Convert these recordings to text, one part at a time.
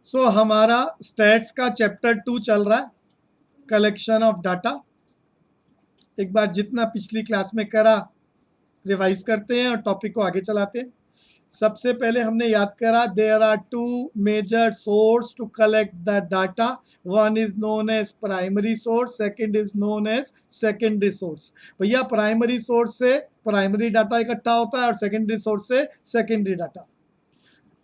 सो हमारा स्टैट्स का चैप्टर 2 चल रहा है, कलेक्शन ऑफ डाटा। एक बार जितना पिछली क्लास में करा रिवाइज करते हैं और टॉपिक को आगे चलाते हैं। सबसे पहले हमने याद करा there are two major source to collect the data. One is known as primary source, second is known as secondary source. भैया प्राइमरी सोर्स से प्राइमरी डाटा इकट्ठा होता है और सेकेंडरी सोर्स से सेकेंडरी डाटा।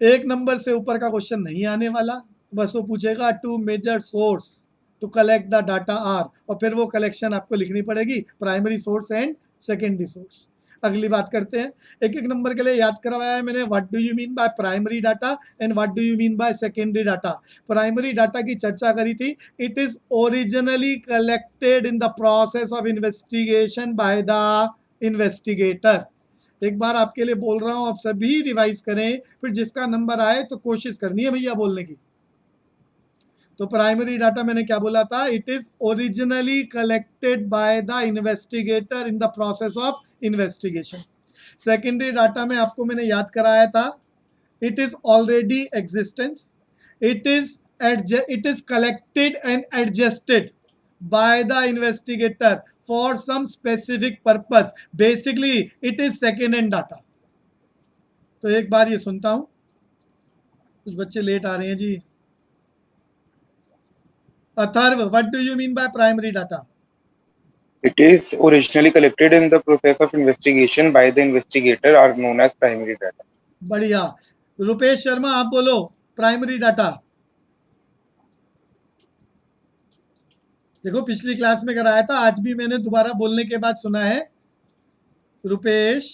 एक नंबर से ऊपर का क्वेश्चन नहीं आने वाला, बस वो पूछेगा two major source to collect the data are, और फिर वो कलेक्शन आपको लिखनी पड़ेगी, primary source and secondary source. अगली बात करते हैं, एक एक नंबर के लिए याद करवाया है मैंने। What do you mean by primary data and what do you mean by secondary data. Primary data की चर्चा करी थी, it is originally collected in the process of investigation by the investigator. एक बार आपके लिए बोल रहा हूं, आप सभी रिवाइज करें, फिर जिसका नंबर आए तो कोशिश करनी है भैया बोलने की। तो प्राइमरी डाटा मैंने क्या बोला था, it is originally collected by the investigator in the process of investigation. Secondary data में आपको मैंने याद कराया था, it is already existence, it is collected and adjusted by the investigator for some specific purpose. Basically it is second hand data. तो एक बार ये सुनता हूं, कुछ बच्चे लेट आ रहे हैं जी। Atharva, what do you mean by primary data? It is originally collected in the process of investigation by the investigator are known as primary data. बढ़िया। रुपेश शर्मा आप बोलो प्राइमरी डाटा। देखो पिछली क्लास में कराया था, आज भी मैंने दोबारा बोलने के बाद सुना है। रुपेश,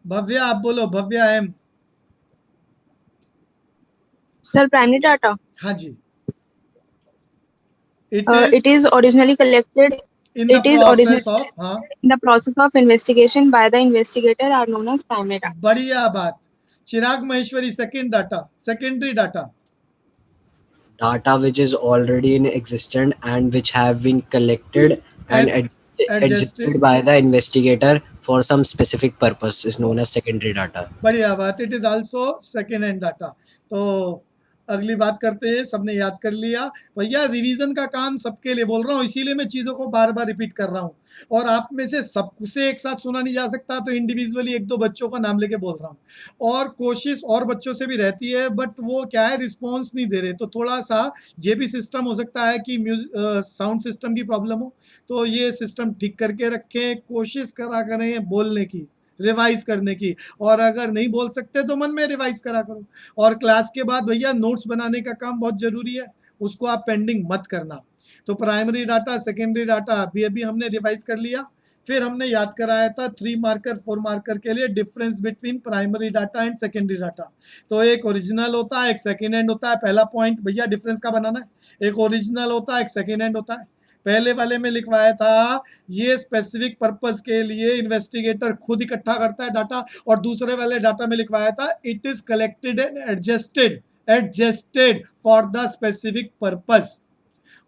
भव्या आप बोलो, Bhavya M. Sir primary data, हाँ जी। it is originally collected in the it is process originally of, हाँ in the process of investigation by the investigator are known as primary data. बढ़िया बात। Chirag Maheshwari, second data, secondary data. Data which is already in existence and which have been collected and adjusted by the investigator for some specific purpose is known as secondary data. बढ़िया बात, it is also second hand data. तो अगली बात करते हैं, सबने याद कर लिया भैया। रिवीजन का काम सबके लिए बोल रहा हूँ, इसीलिए मैं चीज़ों को बार बार रिपीट कर रहा हूँ। और आप में से सबसे एक साथ सुना नहीं जा सकता, तो इंडिविजुअली एक दो बच्चों का नाम लेके बोल रहा हूँ। और कोशिश और बच्चों से भी रहती है, बट वो क्या है, रिस्पॉन्स नहीं दे रहे। तो थोड़ा सा ये भी सिस्टम हो सकता है कि साउंड सिस्टम की प्रॉब्लम हो, तो ये सिस्टम ठीक करके रखें। कोशिश करा करें बोलने की, रिवाइज करने की, और अगर नहीं बोल सकते तो मन में रिवाइज करा करो। और क्लास के बाद भैया नोट्स बनाने का काम बहुत जरूरी है, उसको आप पेंडिंग मत करना। तो प्राइमरी डाटा, सेकेंडरी डाटा अभी हमने रिवाइज कर लिया। फिर हमने याद कराया था 3 मार्कर 4 मार्कर के लिए difference between primary data and secondary data. तो एक ओरिजिनल होता है, एक सेकेंड हैंड होता है। पहला पॉइंट भैया डिफरेंस का बनाना है, एक ओरिजिनल होता है, एक सेकेंड हैंड होता है। पहले वाले में लिखवाया था ये स्पेसिफिक पर्पस के लिए इन्वेस्टिगेटर खुद इकट्ठा करता है डाटा, और दूसरे वाले डाटा में लिखवाया था it is collected and adjusted for the specific purpose.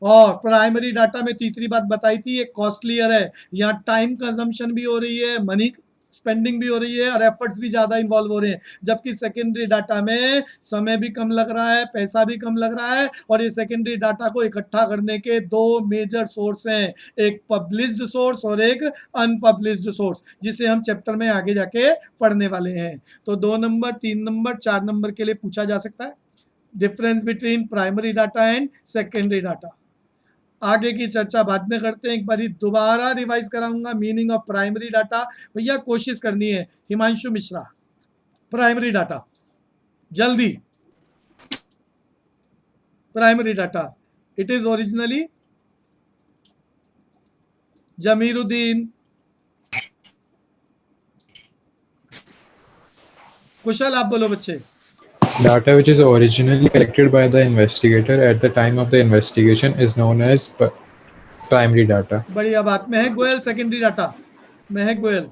और प्राइमरी डाटा में तीसरी बात बताई थी, ये कॉस्टलियर है, यहाँ टाइम कंजम्पशन भी हो रही है, मनी स्पेंडिंग भी हो रही है और एफर्ट्स भी ज़्यादा इन्वॉल्व हो रहे हैं। जबकि सेकेंडरी डाटा में समय भी कम लग रहा है, पैसा भी कम लग रहा है। और ये सेकेंडरी डाटा को इकट्ठा करने के 2 मेजर सोर्स हैं, एक पब्लिश्ड सोर्स और एक अनपब्लिश्ड सोर्स, जिसे हम चैप्टर में आगे जाके पढ़ने वाले हैं। तो 2 नंबर, 3 नंबर, 4 नंबर के लिए पूछा जा सकता है, difference between primary data and secondary data. आगे की चर्चा बाद में करते हैं, एक बार दोबारा रिवाइज कराऊंगा मीनिंग ऑफ प्राइमरी डाटा। भैया कोशिश करनी है, हिमांशु मिश्रा प्राइमरी डाटा, जल्दी। Primary data, it is originally, Zamiruddin, Kushal आप बोलो बच्चे। Data which is originally collected by the investigator at the time of the investigation is known as primary data. बढ़िया बात। महक Goyal, secondary data, Mahak Goyal.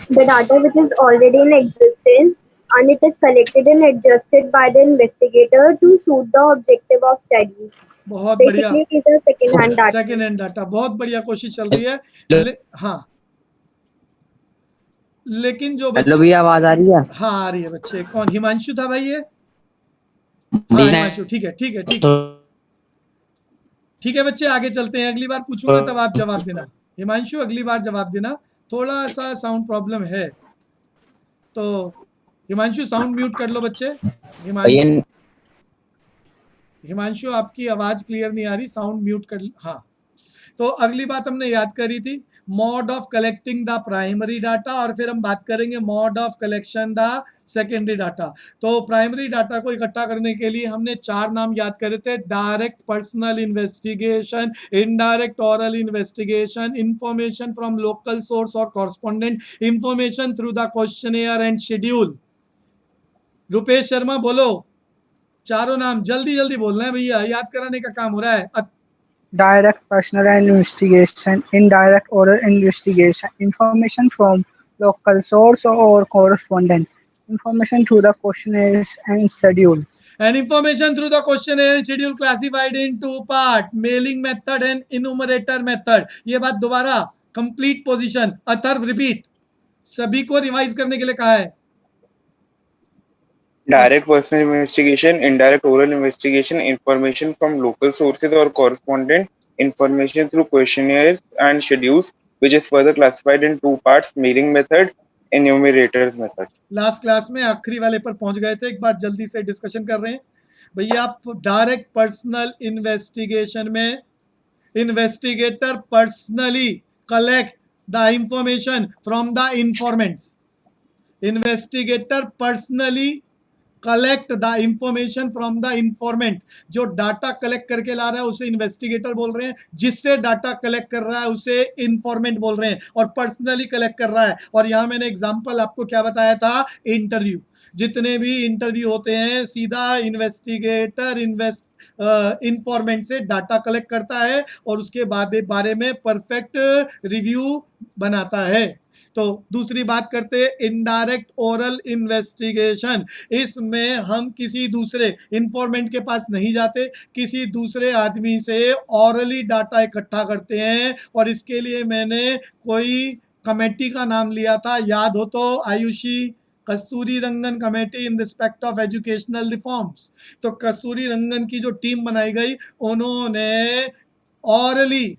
The data which is already in existence and it is collected and adjusted by the investigator to suit the objective of study. बहुत बढ़िया, Basically, it is a second-hand data. Second hand data, बहुत बढ़िया, कोशिश चल रही है। हाँ, लेकिन जो हेलो भैया, आवाज आ रही है? हाँ आ रही है बच्चे। कौन हिमांशु था भाई? ये हाँ हिमांशु, ठीक है ठीक है ठीक है ठीक है बच्चे, आगे चलते हैं। अगली बार पूछूंगा तब आप जवाब देना। हिमांशु अगली बार जवाब देना, थोड़ा सा साउंड प्रॉब्लम है तो हिमांशु साउंड म्यूट कर लो बच्चे। हिमांशु हिमांशु आपकी आवाज क्लियर नहीं आ रही, साउंड म्यूट कर। हाँ, तो अगली बात हमने याद करी थी mode of collecting the primary data, और फिर हम बात करेंगे mode of collection the secondary data. तो प्राइमरी डाटा को इकट्ठा करने के लिए हमने 4 नाम याद करे थे: direct personal investigation, indirect oral investigation, information from local source और correspondent, information through the questionnaire and schedule. Rupesh Sharma बोलो, चारों नाम जल्दी जल्दी बोलना है भैया, याद कराने का काम हो रहा है। direct personal investigation, indirect oral investigation, information from local source or correspondent, information through the questionnaires and schedules. And information through the questionnaire and schedule classified in 2 parts: mailing method and enumerator method। ये बात दोबारा, complete position, Atharva repeat, सभी को revise करने के लिए कहा है। Direct personal investigation, indirect oral investigation, information from local sources or correspondent, information through questionnaires and schedules, which is further classified in 2 parts: mailing method, enumerators method। Last class में आखिरी वाले पर पहुंच गए थे, एक बार जल्दी से डिस्कशन कर रहे हैं भैया। आप डायरेक्ट पर्सनल इन्वेस्टिगेशन में investigator personally collect the information from the informants. Investigator personally collect the information from the इंफॉर्मेंट। जो डाटा कलेक्ट करके ला रहा है उसे इन्वेस्टिगेटर बोल रहे हैं, जिससे डाटा कलेक्ट कर रहा है उसे इंफॉर्मेंट बोल रहे हैं, और पर्सनली कलेक्ट कर रहा है। और यहाँ मैंने एग्जांपल आपको क्या बताया था, इंटरव्यू। जितने भी इंटरव्यू होते हैं सीधा इन्वेस्टिगेटर इंफॉर्मेंट से डाटा कलेक्ट करता है और उसके बाद बारे में परफेक्ट रिव्यू बनाता है। तो दूसरी बात करते हैं इनडायरेक्ट ओरल इन्वेस्टिगेशन। इसमें हम किसी दूसरे इंफॉर्मेंट के पास नहीं जाते, किसी दूसरे आदमी से ऑरली डाटा इकट्ठा करते हैं। और इसके लिए मैंने कोई कमेटी का नाम लिया था, याद हो तो, Ayushi, Kasturi Rangan committee in respect of educational reforms. तो कस्तूरी रंगन की जो टीम बनाई गई, उन्होंने ऑरली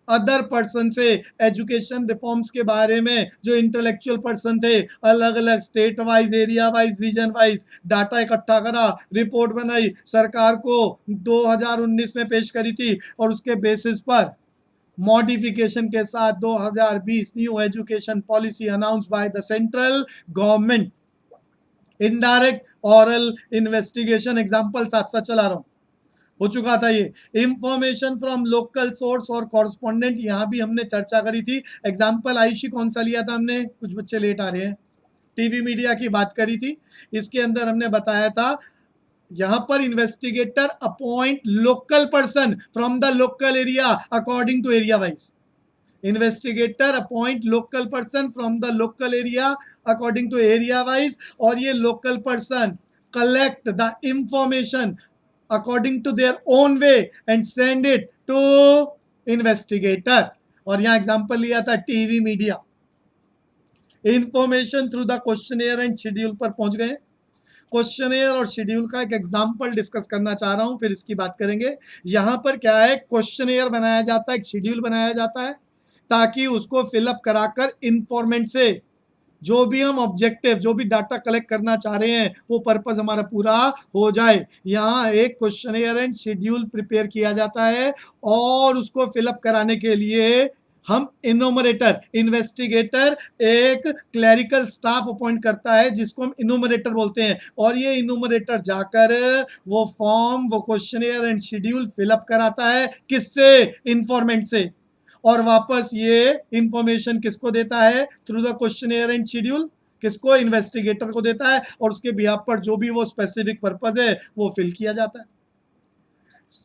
अदर पर्सन से एजुकेशन रिफॉर्म्स के बारे में, जो इंटेलेक्चुअल पर्सन थे, अलग अलग state wise, area wise, region wise data इकट्ठा करा, रिपोर्ट बनाई, सरकार को 2019 में पेश करी थी, और उसके बेसिस पर मॉडिफिकेशन के साथ 2020 new education policy announce by the central government. Indirect oral investigation example साथ साथ चला रहा हूं, हो चुका था ये। इंफॉर्मेशन फ्रॉम लोकल सोर्स और कॉरस्पॉन्डेंट, यहाँ भी हमने चर्चा करी थी। एग्जांपल आयुषी कौन सा लिया था हमने, कुछ बच्चे लेट आ रहे हैं, टीवी मीडिया की बात करी थी। इसके अंदर हमने बताया था यहाँ पर investigator appoint local person from the local area according to area wise. Investigator appoint local person from the local area according to area wise, और ये local person collect the information according to their own way and send it to investigator। और यहाँ example लिया था TV media. Information through the questionnaire and schedule पर पहुंच गए। Questionnaire और शेड्यूल का एक एग्जांपल डिस्कस करना चाह रहा हूं, फिर इसकी बात करेंगे। यहाँ पर क्या है, क्वेश्चनेयर बनाया जाता है, एक शेड्यूल बनाया जाता है, ताकि उसको फिलअप कराकर इंफॉर्मेंट से जो भी हम ऑब्जेक्टिव, जो भी डाटा कलेक्ट करना चाह रहे हैं, वो पर्पस हमारा पूरा हो जाए। यहाँ एक क्वेश्चनेयर एंड शेड्यूल प्रिपेयर किया जाता है, और उसको फिलअप कराने के लिए हम इनोमरेटर, इन्वेस्टिगेटर एक क्लरिकल स्टाफ अपॉइंट करता है, जिसको हम इनोमरेटर बोलते हैं। और ये इनोमरेटर जाकर वो फॉर्म, वो क्वेश्चनेयर एंड शेड्यूल फिलअप कराता है, किससे, इंफॉर्मेंट से। और वापस ये इंफॉर्मेशन किसको देता है, through the questionnaire and schedule, किसको, इन्वेस्टिगेटर को देता है, और उसके बिहाफ पर जो भी वो स्पेसिफिक पर्पस है वो फिल किया जाता है।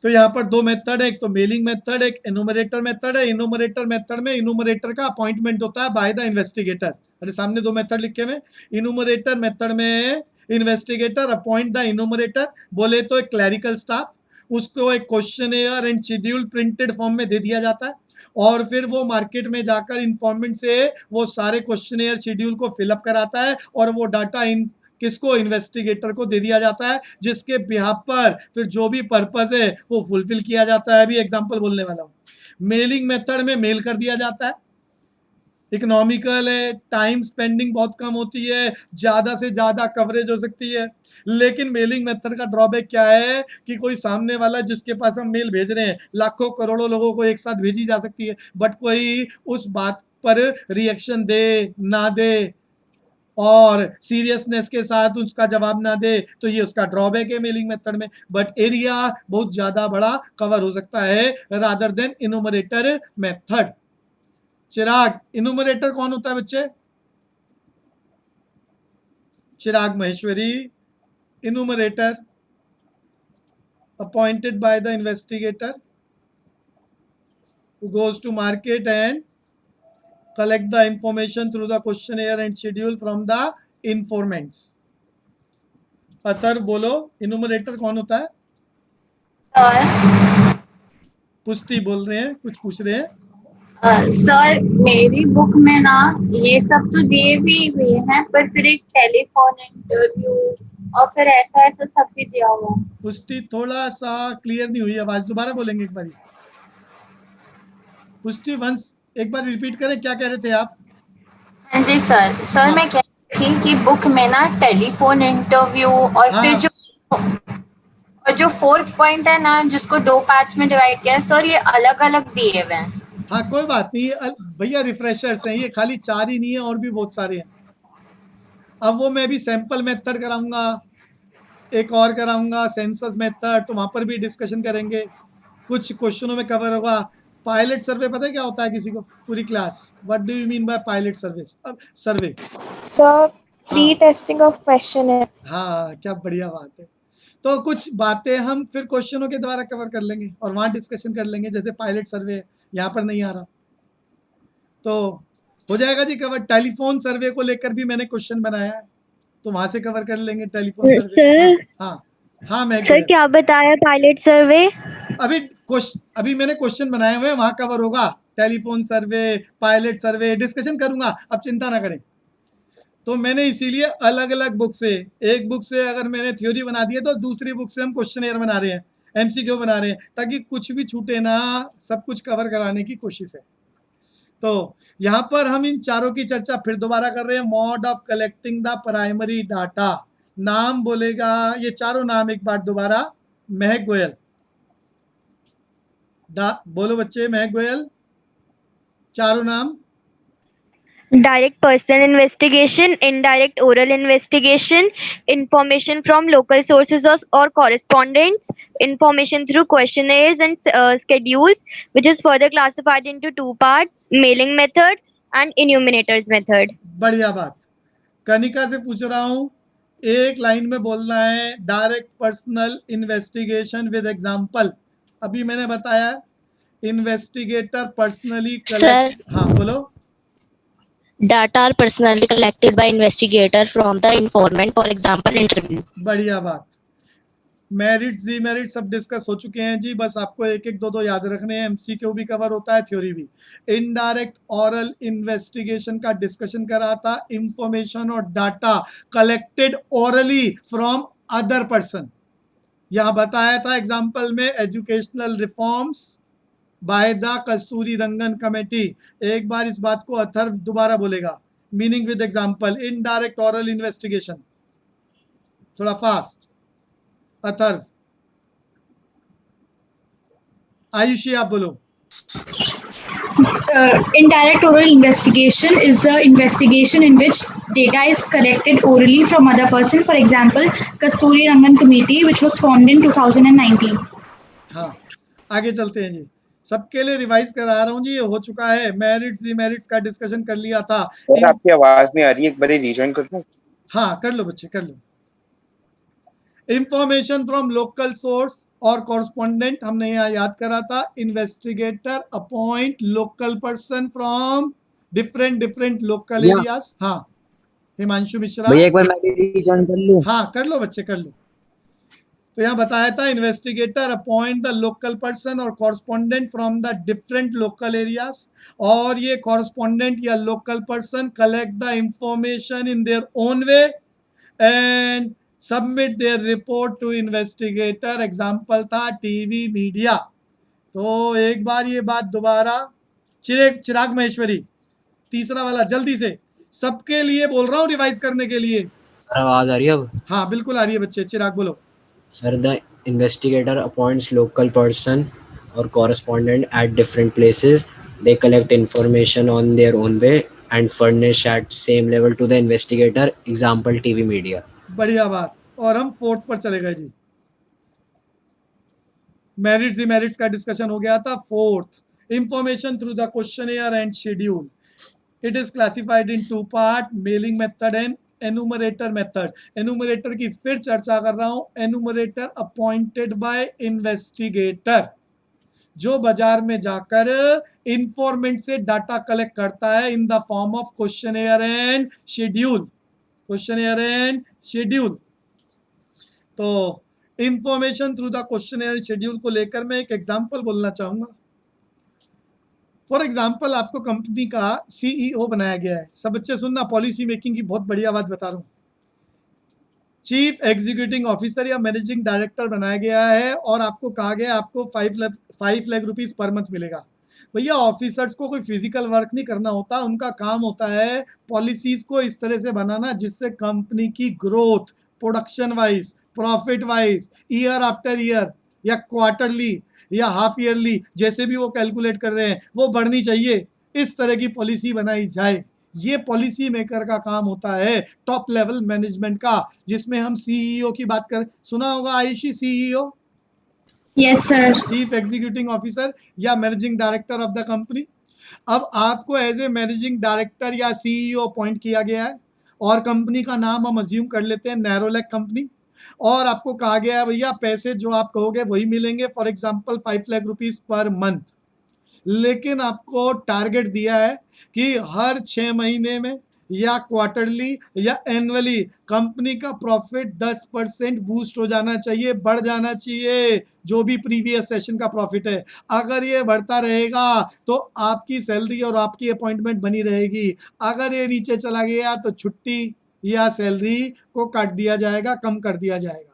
तो यहाँ पर 2 मेथड है, एक तो मेलिंग मेथड, एक इनोमरेटर मेथड है। इनोमरेटर मेथड में इनोमरेटर का अपॉइंटमेंट होता है बाय द इन्वेस्टिगेटर। अरे सामने 2 मेथड लिखे हुए। इनोमरेटर मेथड में इन्वेस्टिगेटर अपॉइंट द इनोमरेटर, बोले तो एक क्लरिकल स्टाफ, उसको एक questionnaire and schedule printed form में दे दिया जाता है, और फिर वो मार्केट में जाकर इंफॉर्मेंट से वो सारे क्वेश्चनेयर शेड्यूल को फिलअप कराता है, और वो डाटा किसको, इन्वेस्टिगेटर को दे दिया जाता है, जिसके बिहाफ पर फिर जो भी पर्पस है वो फुलफिल किया जाता है। अभी एग्जांपल बोलने वाला हूँ। मेलिंग मेथड में मेल कर दिया जाता है, इकोनॉमिकल है, टाइम स्पेंडिंग बहुत कम होती है, ज़्यादा से ज़्यादा कवरेज हो सकती है। लेकिन मेलिंग मेथड का ड्रॉबैक क्या है कि कोई सामने वाला जिसके पास हम मेल भेज रहे हैं, लाखों करोड़ों लोगों को एक साथ भेजी जा सकती है, बट कोई उस बात पर रिएक्शन दे ना दे और सीरियसनेस के साथ उसका जवाब ना दे, तो ये उसका ड्रॉबैक है मेलिंग मेथड में। बट एरिया बहुत ज़्यादा बड़ा कवर हो सकता है रादर देन इनुमरेटर मेथड। चिराग, इनुमरेटर कौन होता है बच्चे? चिराग Maheshwari, इनुमरेटर appointed by the investigator who goes to market and collect the information through the questionnaire and schedule from the informants. अतर बोलो, इनुमरेटर कौन होता है? पुष्टि बोल रहे हैं, कुछ पूछ रहे हैं। सर मेरी बुक में ना ये सब तो दिए भी हुए हैं, पर फिर एक टेलीफोन इंटरव्यू और फिर ऐसा ऐसा सब भी दिया हुआ है। पुष्टि थोड़ा सा क्लियर नहीं हुई आवाज, दोबारा बोलेंगे एक बारी। पुष्टि वंस एक बार रिपीट करें, क्या कह रहे थे आप? हाँ जी सर मैं कह रही थी कि बुक में ना टेलीफोन इंटरव्यू और फिर जो फोर्थ पॉइंट है ना, जिसको 2 पार्ट्स में डिवाइड किया है सर, ये अलग अलग दिए हुए हैं। हाँ कोई बात नहीं भैया, रिफ्रेशर्स हैं ये, खाली 4 ही नहीं है, और भी बहुत सारे हैं। अब वो मैं भी सैंपल मेथड कराऊंगा, एक और कराऊंगा सेंसस मेथड, तो वहां पर भी डिस्कशन करेंगे, कुछ क्वेश्चनों में कवर होगा। पायलट सर्वे पता है क्या होता है किसी को? पूरी class, what do you mean by pilot service? अब survey sir pre testing of question है। हाँ क्या बढ़िया बात है। तो कुछ बातें हम फिर क्वेश्चनों के द्वारा कवर कर लेंगे और वहाँ डिस्कशन कर लेंगे, जैसे पायलट सर्वे यहाँ पर नहीं आ रहा तो हो जाएगा जी कवर। टेलीफोन सर्वे को लेकर भी मैंने क्वेश्चन बनाया है, तो वहां से कवर कर लेंगे टेलीफोन सर्वे। सर हाँ मैं सर क्या बताया पायलट सर्वे? अभी मैंने क्वेश्चन बनाए हुए हैं, वहां कवर होगा। टेलीफोन सर्वे, पायलट सर्वे डिस्कशन करूंगा, अब चिंता ना करें। तो मैंने इसीलिए अलग अलग बुक से, एक बुक से अगर मैंने थ्योरी बना दी है तो दूसरी बुक से हम क्वेश्चन बना रहे हैं, एमसीक्यू बना रहे हैं, ताकि कुछ भी छूटे ना, सब कुछ कवर कराने की कोशिश है। तो यहाँ पर हम इन चारों की चर्चा फिर दोबारा कर रहे हैं। Mode of collecting the primary data, नाम बोलेगा ये चारों नाम एक बार दोबारा। महक गोयल, बोलो बच्चे, महक गोयल, चारों नाम। Direct personal investigation, indirect oral investigation, information from local sources or correspondents, information through questionnaires and schedules, which is further classified into 2 parts, mailing method and enumerators method. बढ़िया बात। कनिका से पूछ रहा हूँ, एक लाइन में बोलना है direct personal investigation with example. अभी मैंने बताया इन्वेस्टिगेटर पर्सनली कलेक्ट। हाँ बोलो। Data are personally collected by investigator from the informant, for example, interview. बढ़िया बात। मेरिट डीमेरिट सब डिस्कस हो चुके हैं जी, बस आपको एक एक दो याद रखने हैं। एमसीक्यू भी कवर होता है, थ्योरी भी। इनडायरेक्ट ऑरल इन्वेस्टिगेशन का डिस्कशन करा था, इंफॉर्मेशन और data collected orally from other person. यहाँ बताया था एग्जाम्पल में educational reforms by the Kasturi Rangan committee. एक बार इस बात को अथर्व दोबारा बोलेगा, meaning with example. Indirect oral investigation, थोड़ा फास्ट। अथर्व, आयुषी आप बोलो। Indirect oral investigation is an investigation in which data is collected orally from other person. For example, Kasturi Rangan Committee, which was formed in 2019. हाँ आगे चलते हैं जी, सबके लिए revise करा रहा हूँ जी, ये हो चुका है। मेरिट्स डीमेरिट्स का डिस्कशन कर लिया था। आपकी आवाज नहीं आ रही, एक बार रीजॉइन कर दूं? हाँ कर लो बच्चे, कर लो। इंफॉर्मेशन फ्रॉम लोकल सोर्स और कॉरस्पॉन्डेंट हमने यहाँ याद करा था। Investigator appoint local person from different local areas. हाँ हिमांशु मिश्रा, भैया एक बार मैं भी रीजॉइन कर लूं? हाँ कर लो बच्चे, कर लो। तो यहाँ बताया था investigator appoint the local person और correspondent from the different local areas, और ये कॉरस्पॉन्डेंट या local person collect the information in their own way and submit their report to investigator. Example था टीवी मीडिया। तो एक बार ये बात दोबारा, चिराग महेश्वरी, तीसरा वाला जल्दी से, सबके लिए बोल रहा हूँ रिवाइज करने के लिए। सर आवाज आ रही है अब? हाँ बिल्कुल आ रही है बच्चे। चिराग बोलो। Sir the investigator appoints local person or correspondent at different places. They collect information on their own way and furnish at same level to the investigator. Example TV media. बढ़िया बात। और हम फोर्थ पर चले गए जी। मेरिट्स डिमेरिट्स का discussion हो गया था। Fourth, information through the questionnaire and schedule. It is classified in two part, mailing method and enumerator method. Enumerator की फिर चर्चा कर रहा हूं। एनुमरेटर अपॉइंटेड बाय इन्वेस्टिगेटर, जो बाजार में जाकर इंफॉर्मेंट से डाटा कलेक्ट करता है in the form of questionnaire and schedule. Questionnaire and schedule. तो information through the questionnaire schedule को लेकर मैं एक एग्जांपल बोलना चाहूंगा। फॉर एग्जांपल, आपको कंपनी का सीईओ बनाया गया है। सब बच्चे सुनना, पॉलिसी मेकिंग की बहुत बढ़िया बात बता रहा हूं। चीफ एग्जीक्यूटिव ऑफिसर या मैनेजिंग डायरेक्टर बनाया गया है और आपको कहा गया आपको 5 लाख रुपीस पर मंथ मिलेगा। भैया ऑफिसर्स को कोई फिजिकल वर्क नहीं करना होता, उनका काम होता है पॉलिसीज को इस तरह से बनाना जिससे कंपनी की growth, production wise, profit wise, year after year या क्वार्टरली या हाफ ईयरली, जैसे भी वो कैलकुलेट कर रहे हैं, वो बढ़नी चाहिए। इस तरह की पॉलिसी बनाई जाए। ये पॉलिसी मेकर का काम होता है, टॉप लेवल मैनेजमेंट का, जिसमें हम सीईओ की बात कर, सुना होगा Ayushi, CEO? Yes sir. Chief executive officer या managing director of the company. अब आपको एज ए मैनेजिंग डायरेक्टर या सीईओ अपॉइंट किया गया है और कंपनी का नाम हम अज्यूम कर लेते हैं नैरोलैक कंपनी, और आपको कहा गया है भैया पैसे जो आप कहोगे वही मिलेंगे, for example 5 lakh rupees per month. लेकिन आपको टारगेट दिया है कि हर 6 महीने में या क्वार्टरली या एनुअली कंपनी का प्रॉफिट 10% बूस्ट हो जाना चाहिए, बढ़ जाना चाहिए, जो भी प्रीवियस सेशन का प्रॉफिट है। अगर ये बढ़ता रहेगा तो आपकी सैलरी और आपकी अपॉइंटमेंट बनी रहेगी। अगर ये नीचे चला गया तो छुट्टी या सैलरी को काट दिया जाएगा, कम कर दिया जाएगा।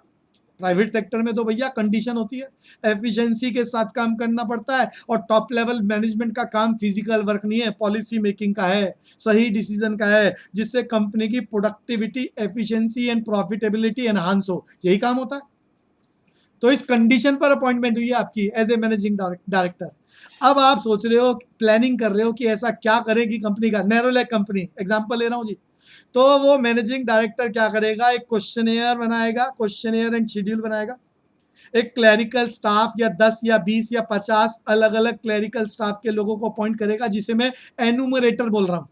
प्राइवेट सेक्टर में तो भैया कंडीशन होती है, एफिशिएंसी के साथ काम करना पड़ता है, और टॉप लेवल मैनेजमेंट का काम फिजिकल वर्क नहीं है, पॉलिसी मेकिंग का है, सही डिसीजन का है, जिससे कंपनी की productivity, efficiency and profitability enhance हो। यही काम होता है। तो इस कंडीशन पर अपॉइंटमेंट हुई है आपकी एज ए मैनेजिंग डायरेक्टर। अब आप सोच रहे हो, प्लानिंग कर रहे हो कि ऐसा क्या करेगी कंपनी का, नैरोलैक कंपनी एग्जाम्पल ले रहा हूँ जी। तो वो मैनेजिंग डायरेक्टर क्या करेगा, एक क्वेश्चनेयर बनाएगा, क्वेश्चनेयर एंड शेड्यूल बनाएगा। एक क्लरिकल स्टाफ या 10 या 20 या 50 अलग अलग क्लरिकल स्टाफ के लोगों को अपॉइंट करेगा, जिसे मैं एनुमरेटर बोल रहा हूँ,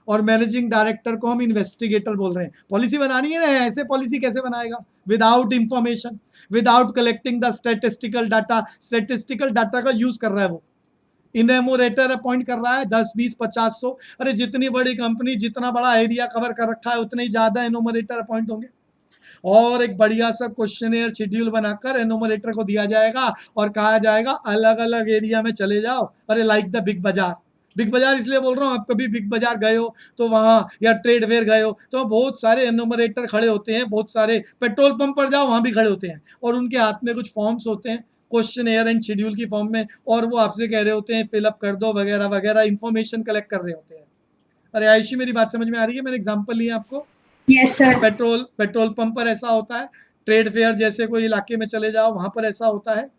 और मैनेजिंग डायरेक्टर को हम इन्वेस्टिगेटर बोल रहे हैं। पॉलिसी बनानी है ना, ऐसे पॉलिसी कैसे बनाएगा? Without information, without collecting the statistical data. Statistical data का यूज कर रहा है वो, इनमोरेटर अपॉइंट कर रहा है 10, 20, 50, 100। अरे जितनी बड़ी कंपनी, जितना बड़ा एरिया कवर कर रखा है, उतने ही ज्यादा एनोमरेटर अपॉइंट होंगे। और एक बढ़िया सा क्वेश्चनेयर शेड्यूल बनाकर एनोमरेटर को दिया जाएगा और कहा जाएगा अलग अलग एरिया में चले जाओ। अरे लाइक द बिग बाजार। बिग बाजार इसलिए बोल रहा हूँ, आप कभी बिग बाजार गए हो तो वहाँ, या ट्रेड फेयर गए हो तो बहुत सारे एनोमरेटर खड़े होते हैं, बहुत सारे पेट्रोल पंप पर जाओ वहाँ भी खड़े होते हैं, और उनके हाथ में कुछ फॉर्म्स होते हैं क्वेश्चनेयर एंड शेड्यूल की फॉर्म में, और वो आपसे कह रहे होते हैं फिलअप कर दो वगैरह वगैरह, इंफॉर्मेशन कलेक्ट कर रहे होते हैं। अरे आयुषी, मेरी बात समझ में आ रही है? मैंने एग्जांपल लिया आपको। Yes sir. पेट्रोल पंप पर ऐसा होता है, ट्रेड फेयर जैसे कोई इलाके में चले जाओ वहां पर ऐसा होता है,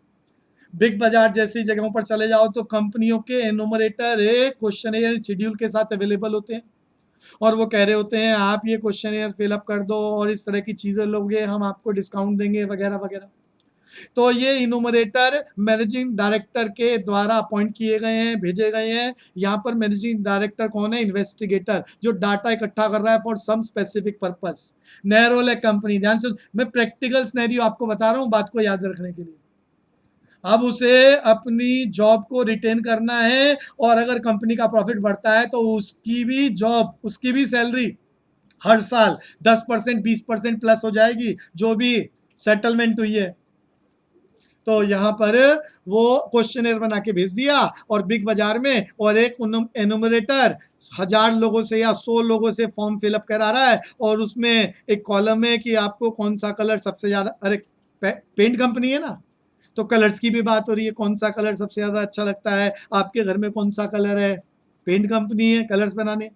बिग बाजार जैसी जगहों पर चले जाओ तो कंपनियों के एनोमरेटर एक क्वेश्चनेयर शेड्यूल के साथ अवेलेबल होते हैं, और वो कह रहे होते हैं आप ये क्वेश्चनेयर फिलअप कर दो और इस तरह की चीजें लोगे, हम आपको डिस्काउंट देंगे वगैरह वगैरह। तो ये इनोमरेटर मैनेजिंग डायरेक्टर के द्वारा अपॉइंट किए गए हैं, भेजे गए हैं। यहाँ पर मैनेजिंग डायरेक्टर कौन है? इन्वेस्टिगेटर, जो डाटा इकट्ठा कर रहा है for some specific purpose. Nerolac company, ध्यान से, मैं प्रैक्टिकल सिनेरियो आपको बता रहा हूँ बात को याद रखने के लिए। अब उसे अपनी जॉब को रिटेन करना है, और अगर कंपनी का प्रॉफिट बढ़ता है तो उसकी भी जॉब, उसकी भी सैलरी हर साल 10%, 20% प्लस हो जाएगी, जो भी सेटलमेंट हुई है। तो यहाँ पर वो क्वेश्चनर बना के भेज दिया और बिग बाजार में, और एक एनुमरेटर 1000 लोगों से या 100 लोगों से फॉर्म फिलअप करा रहा है, और उसमें एक कॉलम है कि आपको कौन सा कलर सबसे ज़्यादा, अरे पेंट कंपनी है ना, तो कलर्स की भी बात हो रही है, कौन सा कलर सबसे ज़्यादा अच्छा लगता है आपके घर में, कौन सा कलर है, पेंट कंपनी है कलर्स बनाने,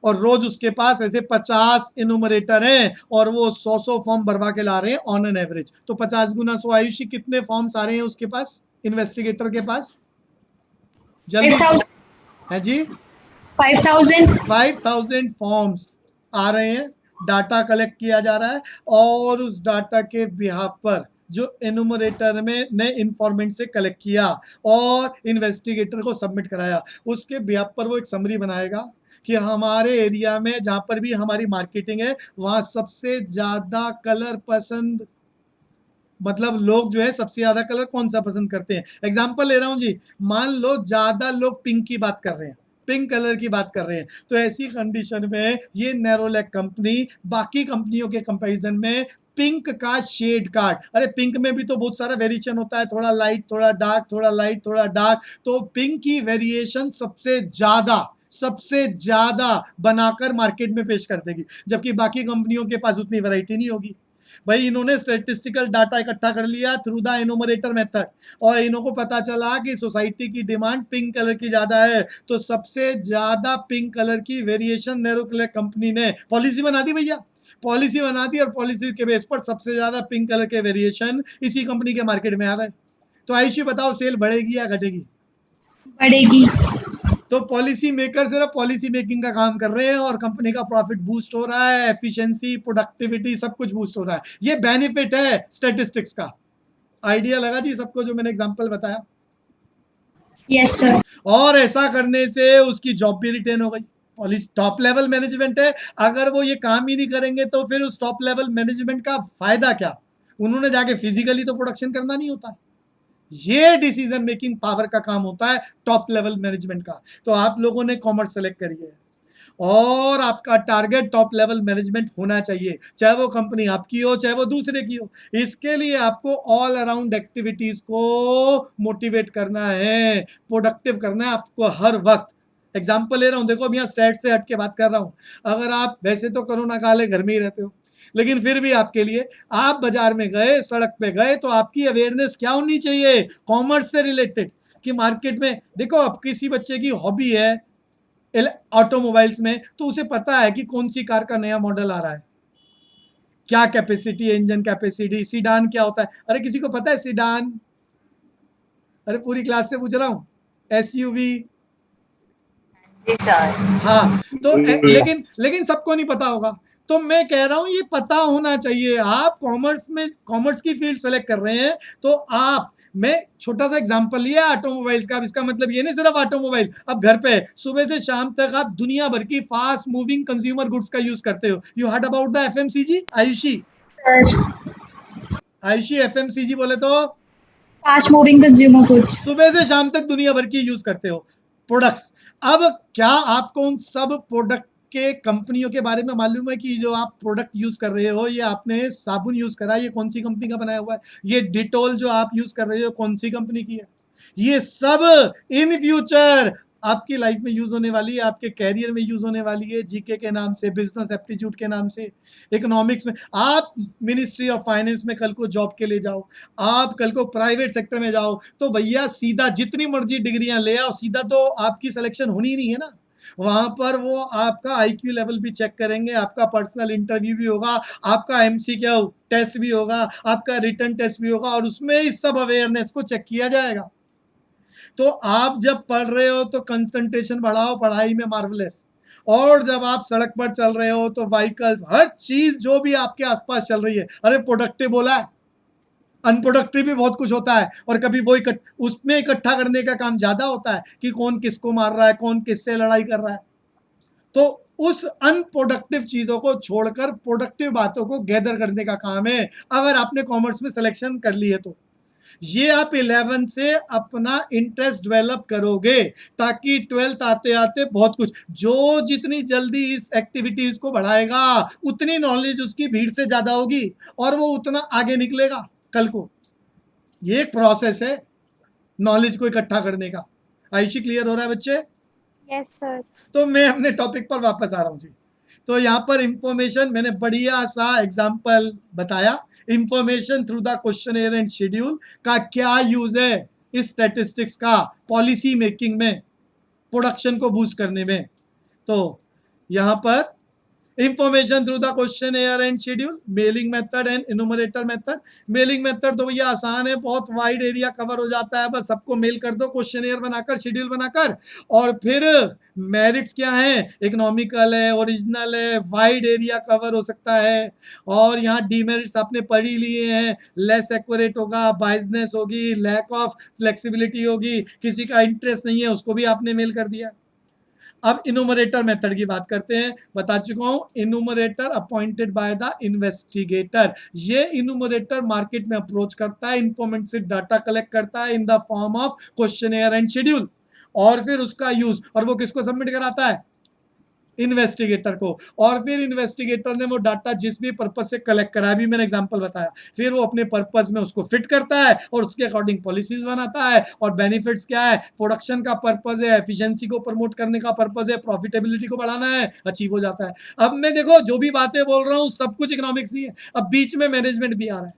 और रोज उसके पास ऐसे 50 इनुमरेटर हैं और वो 100 फॉर्म भरवा के ला रहे हैं ऑन एन एवरेज। तो 50 गुना 100 आयुषी कितने फॉर्म्स आ रहे हैं उसके पास, इन्वेस्टिगेटर के पास? जल्दी 5,000 है जी, 5,000 फॉर्म्स आ रहे हैं, डाटा कलेक्ट किया जा रहा है, और उस डाटा के बिहाफ पर जो एनुमरेटर में ने इन्फॉर्मेंट से कलेक्ट किया और इन्वेस्टिगेटर को सबमिट कराया, उसके बिहाफ पर वो एक समरी बनाएगा कि हमारे एरिया में जहाँ पर भी हमारी मार्केटिंग है वहाँ सबसे ज़्यादा कलर पसंद, मतलब लोग जो है सबसे ज़्यादा कलर कौन सा पसंद करते हैं। एग्जाम्पल ले रहा हूँ जी, मान लो ज़्यादा लोग पिंक की बात कर रहे हैं, पिंक कलर की बात कर रहे हैं, तो ऐसी कंडीशन में ये नैरोलैक कंपनी बाकी कंपनियों के कंपैरिजन में पिंक का शेड कार्ड, अरे पिंक में भी तो बहुत सारा वेरिएशन होता है, थोड़ा लाइट थोड़ा डार्क, थोड़ा लाइट थोड़ा डार्क, तो पिंक की वेरिएशन सबसे ज्यादा बनाकर मार्केट में पेश कर देगी, जबकि बाकी कंपनियों के पास उतनी वैरायटी नहीं होगी। भाई इन्होंने स्टैटिस्टिकल डाटा इकट्ठा कर लिया थ्रू द एनुमरेटर मेथड, और इनको पता चला कि सोसाइटी की डिमांड पिंक कलर की ज्यादा है, तो सबसे ज्यादा पिंक कलर की वेरिएशन नैरोलैक कंपनी ने पॉलिसी बना दी भैया, पॉलिसी बना दी, और पॉलिसी के बेस पर सबसे ज्यादा पिंक कलर के वेरिएशन इसी कंपनी के मार्केट में आ गए। तो आयुषी बताओ सेल बढ़ेगी या घटेगी? बढ़ेगी। तो पॉलिसी मेकर सिर्फ पॉलिसी मेकिंग का काम कर रहे हैं और कंपनी का प्रॉफिट बूस्ट हो रहा है, एफिशिएंसी, प्रोडक्टिविटी सब कुछ बूस्ट हो रहा है। ये बेनिफिट है स्टैटिस्टिक्स का। आइडिया लगा जी सबको जो मैंने एग्जांपल बताया? Yes sir. और ऐसा करने से उसकी जॉब भी रिटेन हो गई। पॉलिसी टॉप लेवल मैनेजमेंट है, अगर वो ये काम ही नहीं करेंगे तो फिर उस टॉप लेवल मैनेजमेंट का फायदा क्या? उन्होंने जाके फिजिकली तो प्रोडक्शन करना नहीं होता, ये डिसीजन मेकिंग पावर का काम होता है टॉप लेवल मैनेजमेंट का। तो आप लोगों ने कॉमर्स सेलेक्ट करी है और आपका टारगेट टॉप लेवल मैनेजमेंट होना चाहिए, चाहे वो कंपनी आपकी हो चाहे वो दूसरे की हो। इसके लिए आपको ऑल अराउंड एक्टिविटीज को मोटिवेट करना है, प्रोडक्टिव करना है आपको हर वक्त। एग्जाम्पल ले रहा हूँ, देखो अब यहाँ स्टैट से हट के बात कर रहा हूँ। अगर आप वैसे तो कोरोना काल है घर में ही रहते हो, लेकिन फिर भी आपके लिए आप बाजार में गए, सड़क पे गए, तो आपकी अवेयरनेस क्या होनी चाहिए कॉमर्स से रिलेटेड, कि मार्केट में देखो अब किसी बच्चे की हॉबी है ऑटोमोबाइल्स में, तो उसे पता है कि कौन सी कार का नया मॉडल आ रहा है, क्या कैपेसिटी है, इंजन कैपेसिटी, सीडान क्या होता है। अरे किसी को पता है सीडान? अरे पूरी क्लास से पूछ रहा हूँ। एसयूवी, हाँ, तो लेकिन सबको नहीं पता होगा। तो मैं कह रहा हूँ ये पता होना चाहिए। आप कॉमर्स की फील्ड सेलेक्ट कर रहे हैं, तो मैं छोटा सा एग्जांपल लिया ऑटोमोबाइल्स का। अब इसका मतलब ये नहीं सिर्फ ऑटोमोबाइल, अब घर पे सुबह से शाम तक आप दुनिया भर की फास्ट मूविंग कंज्यूमर गुड्स का यूज करते हो। You heard about the FMCG? Ayushi FMCG बोले तो फास्ट मूविंग कंज्यूमर गुड्स। सुबह से शाम तक दुनिया भर की यूज करते हो प्रोडक्ट्स। अब क्या आपको उन सब प्रोडक्ट के कंपनियों के बारे में मालूम है कि जो आप प्रोडक्ट यूज कर रहे हो, ये आपने साबुन यूज करा है, ये कौन सी कंपनी का बनाया हुआ है? ये डिटोल जो आप यूज कर रहे हो कौन सी कंपनी की है? ये सब इन फ्यूचर आपकी लाइफ में यूज होने वाली है, आपके कैरियर में यूज होने वाली है, जीके के नाम से, बिजनेस एप्टीट्यूड के नाम से, इकोनॉमिक्स में। आप मिनिस्ट्री ऑफ फाइनेंस में कल को जॉब के लिए जाओ, आप कल को प्राइवेट सेक्टर में जाओ, तो भैया सीधा जितनी मर्जी डिग्रियां ले आओ, सीधा तो आपकी सिलेक्शन होनी ही नहीं है ना। वहां पर वो आपका आईक्यू लेवल भी चेक करेंगे, आपका पर्सनल इंटरव्यू भी होगा, आपका एमसीक्यू टेस्ट भी होगा, आपका रिटन टेस्ट भी होगा, और उसमें इस सब अवेयरनेस को चेक किया जाएगा। तो आप जब पढ़ रहे हो तो कंसंट्रेशन बढ़ाओ पढ़ाई में, मार्वलेस। और जब आप सड़क पर चल रहे हो तो व्हीकल्स, हर चीज जो भी आपके आसपास चल रही है, अरे प्रोडक्टिव बोला है, अनप्रोडक्टिव भी बहुत कुछ होता है, और कभी वो उसमें इकट्ठा करने का काम ज्यादा होता है कि कौन किसको मार रहा है, कौन किससे लड़ाई कर रहा है। तो उस अनप्रोडक्टिव चीजों को छोड़कर प्रोडक्टिव बातों को गैदर करने का काम है, अगर आपने कॉमर्स में सिलेक्शन कर ली है तो। ये आप 11 से अपना इंटरेस्ट डेवलप करोगे, ताकि 12th आते आते बहुत कुछ, जो जितनी जल्दी इस एक्टिविटीज को बढ़ाएगा उतनी नॉलेज उसकी भीड़ से ज्यादा होगी और वो उतना आगे निकलेगा कल को। ये एक प्रोसेस है नॉलेज को इकट्ठा करने का। आयुषी क्लियर हो रहा है बच्चे? Yes, sir. तो मैं अपने टॉपिक पर वापस आ रहा हूँ जी। तो यहाँ पर इंफॉर्मेशन मैंने बढ़िया सा एग्जाम्पल बताया। Information through the questionnaire and schedule का क्या यूज है इस स्टैटिस्टिक्स का पॉलिसी मेकिंग में, प्रोडक्शन को बूस्ट करने में। तो यहाँ पर information through the questionnaire and schedule, mailing method and enumerator method. Mailing method तो भैया आसान है, बहुत वाइड एरिया कवर हो जाता है, बस सबको मेल कर दो क्वेश्चनेयर बनाकर, शेड्यूल बनाकर। और फिर मेरिट्स क्या है, इकोनॉमिकल है, ओरिजिनल है, वाइड एरिया कवर हो सकता है। और यहाँ डीमेरिट्स आपने पढ़ ही लिए हैं, लेस एक्यूरेट होगा, बायसनेस होगी, लैक ऑफ फ्लेक्सिबिलिटी होगी, किसी का इंटरेस्ट नहीं है उसको भी आपने मेल कर दिया। अब इनुमरेटर मेथड की बात करते हैं। बता चुका हूं, इनुमरेटर अपॉइंटेड बाय द इन्वेस्टिगेटर। ये इनुमरेटर मार्केट में अप्रोच करता है, इंफॉर्मेंट से डाटा कलेक्ट करता है in the form of questionnaire and schedule, और फिर उसका यूज, और वो किसको सबमिट कराता है, इन्वेस्टिगेटर को। और फिर इन्वेस्टिगेटर ने वो डाटा जिस भी पर्पज से कलेक्ट करा, अभी मैंने एग्जांपल बताया, फिर वो अपने पर्पज में उसको फिट करता है और उसके अकॉर्डिंग पॉलिसीज बनाता है। और बेनिफिट्स क्या है, प्रोडक्शन का पर्पज है, एफिशिएंसी को प्रमोट करने का पर्पज है, प्रॉफिटेबिलिटी को बढ़ाना है, अचीव हो जाता है। अब मैं देखो जो भी बातें बोल रहा हूँ सब कुछ इकोनॉमिक्स ही है। अब बीच में मैनेजमेंट भी आ रहा है,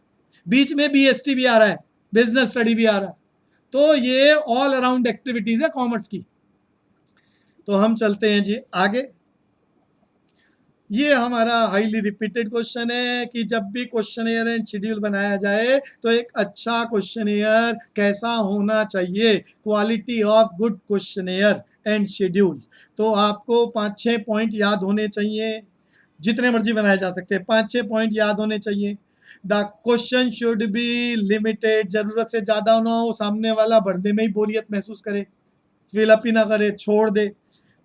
बीच में बीएसटी भी आ रहा है, बिजनेस स्टडी भी आ रहा है। तो ये ऑल अराउंड एक्टिविटीज है कॉमर्स की। तो हम चलते हैं जी आगे। ये हमारा हाईली रिपीटेड क्वेश्चन है कि जब भी क्वेश्चनेयर एंड शेड्यूल बनाया जाए तो एक अच्छा क्वेश्चनेयर कैसा होना चाहिए, quality of good questionnaire and schedule. तो आपको 5-6 पॉइंट याद होने चाहिए, जितने मर्जी बनाए जा सकते हैं, 5-6 पॉइंट याद होने चाहिए। The question should be limited, जरूरत से ज्यादा ना हो, सामने वाला भरने में ही बोरियत महसूस करे, फिलअप ही ना करे, छोड़ दे।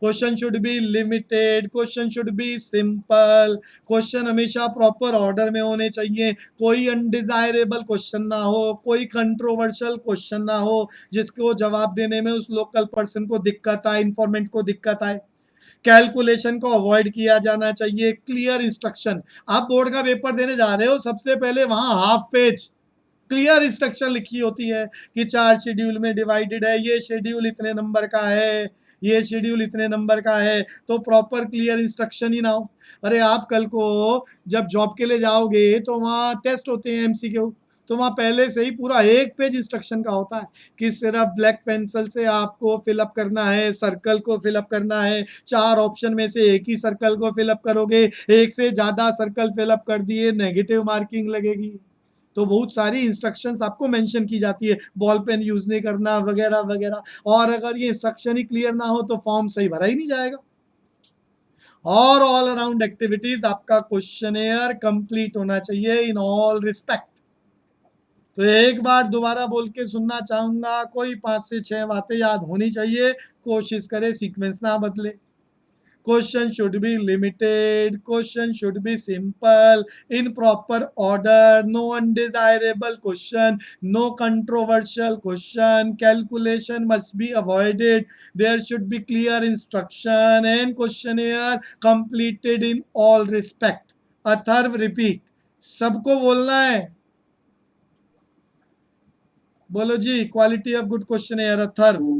Question should be limited, question should be simple, question हमेशा प्रॉपर ऑर्डर में होने चाहिए, कोई अनडिजायरेबल क्वेश्चन ना हो, कोई कंट्रोवर्शियल क्वेश्चन ना हो जिसको जवाब देने में उस लोकल पर्सन को दिक्कत आए, इंफॉर्मेंट को दिक्कत आए। कैलकुलेशन को अवॉइड किया जाना चाहिए, क्लियर इंस्ट्रक्शन। आप बोर्ड का पेपर देने जा रहे हो, सबसे पहले वहां हाफ पेज क्लियर इंस्ट्रक्शन लिखी होती है कि 4 शेड्यूल में डिवाइडेड है, ये शेड्यूल इतने नंबर का है, ये शेड्यूल इतने नंबर का है। तो प्रॉपर क्लियर इंस्ट्रक्शन ही ना हो। अरे आप कल को जब जॉब के लिए जाओगे तो वहाँ टेस्ट होते हैं एमसीक्यू, तो वहाँ पहले से ही पूरा 1 पेज इंस्ट्रक्शन का होता है कि सिर्फ ब्लैक पेंसिल से आपको फिलअप करना है, सर्कल को फिलअप करना है, 4 ऑप्शन में से एक ही सर्कल को फिलअप करोगे, एक से ज़्यादा सर्कल फिलअप कर दिए नेगेटिव मार्किंग लगेगी। तो बहुत सारी इंस्ट्रक्शंस आपको मेंशन की जाती है, बॉल पेन यूज नहीं करना वगैरह वगैरह। और अगर ये इंस्ट्रक्शन ही क्लियर ना हो तो फॉर्म सही भरा ही नहीं जाएगा। और ऑल अराउंड एक्टिविटीज आपका क्वेश्चनेयर कंप्लीट होना चाहिए इन ऑल रिस्पेक्ट। तो एक बार दोबारा बोल के सुनना चाहूंगा, कोई 5 से 6 बातें याद होनी चाहिए, कोशिश करे सीक्वेंस ना बदले। Question should be limited, question should be simple, in proper order, no undesirable question, no controversial question, calculation must be avoided, there should be clear instruction and questionnaire completed in all respect. Atharv repeat, सबको बोलना है, बोलो जी। Quality of good questionnaire Atharv.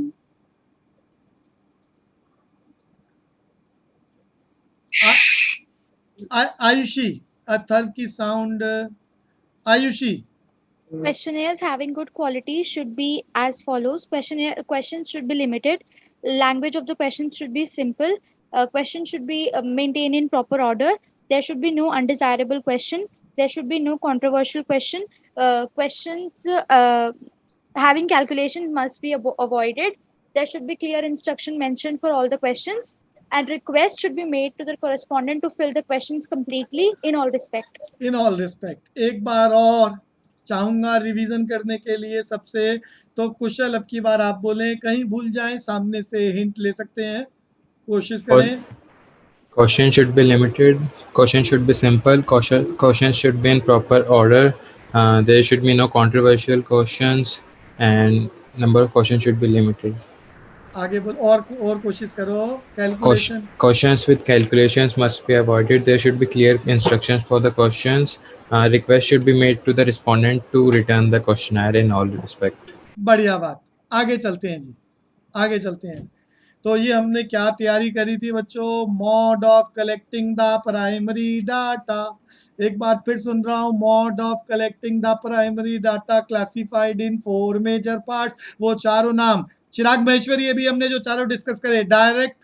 Ayushi, Atharv की sound. Ayushi, Questionnaires having good quality should be as follows. Questions should be limited. Language of the questions should be simple. Questions should be maintained in proper order. There should be no undesirable question. There should be no controversial question. Questions having calculations must be avoided. There should be clear instruction mentioned for all the questions. And request should be made to the correspondent to fill the questions completely in all respect. In all respect। एक बार और चाहूंगा revision करने के लिए सबसे। तो कुशल अब की बार आप बोलें, कहीं भूल जाएं सामने से हिंट ले सकते हैं, कोशिश करें। Question should be limited, question should be simple, question should be in proper order, there should be no controversial questions, and number of questions should be limited. आगे बोल और कोशिश करो calculation Questions with calculations must be avoided. There should be clear instructions for the questions. Request should be made to the respondent to return the questionnaire in all respect. बढ़िया बात। आगे चलते हैं जी, आगे चलते हैं। तो ये हमने क्या तैयारी करी थी बच्चों, mode of collecting the primary data. एक बार फिर सुन रहा हूँ, mode of collecting the primary data classified in 4 major parts. वो चारों नाम चिराग महेश्वरी, ये भी हमने जो चारों डिस्कस करे, डायरेक्ट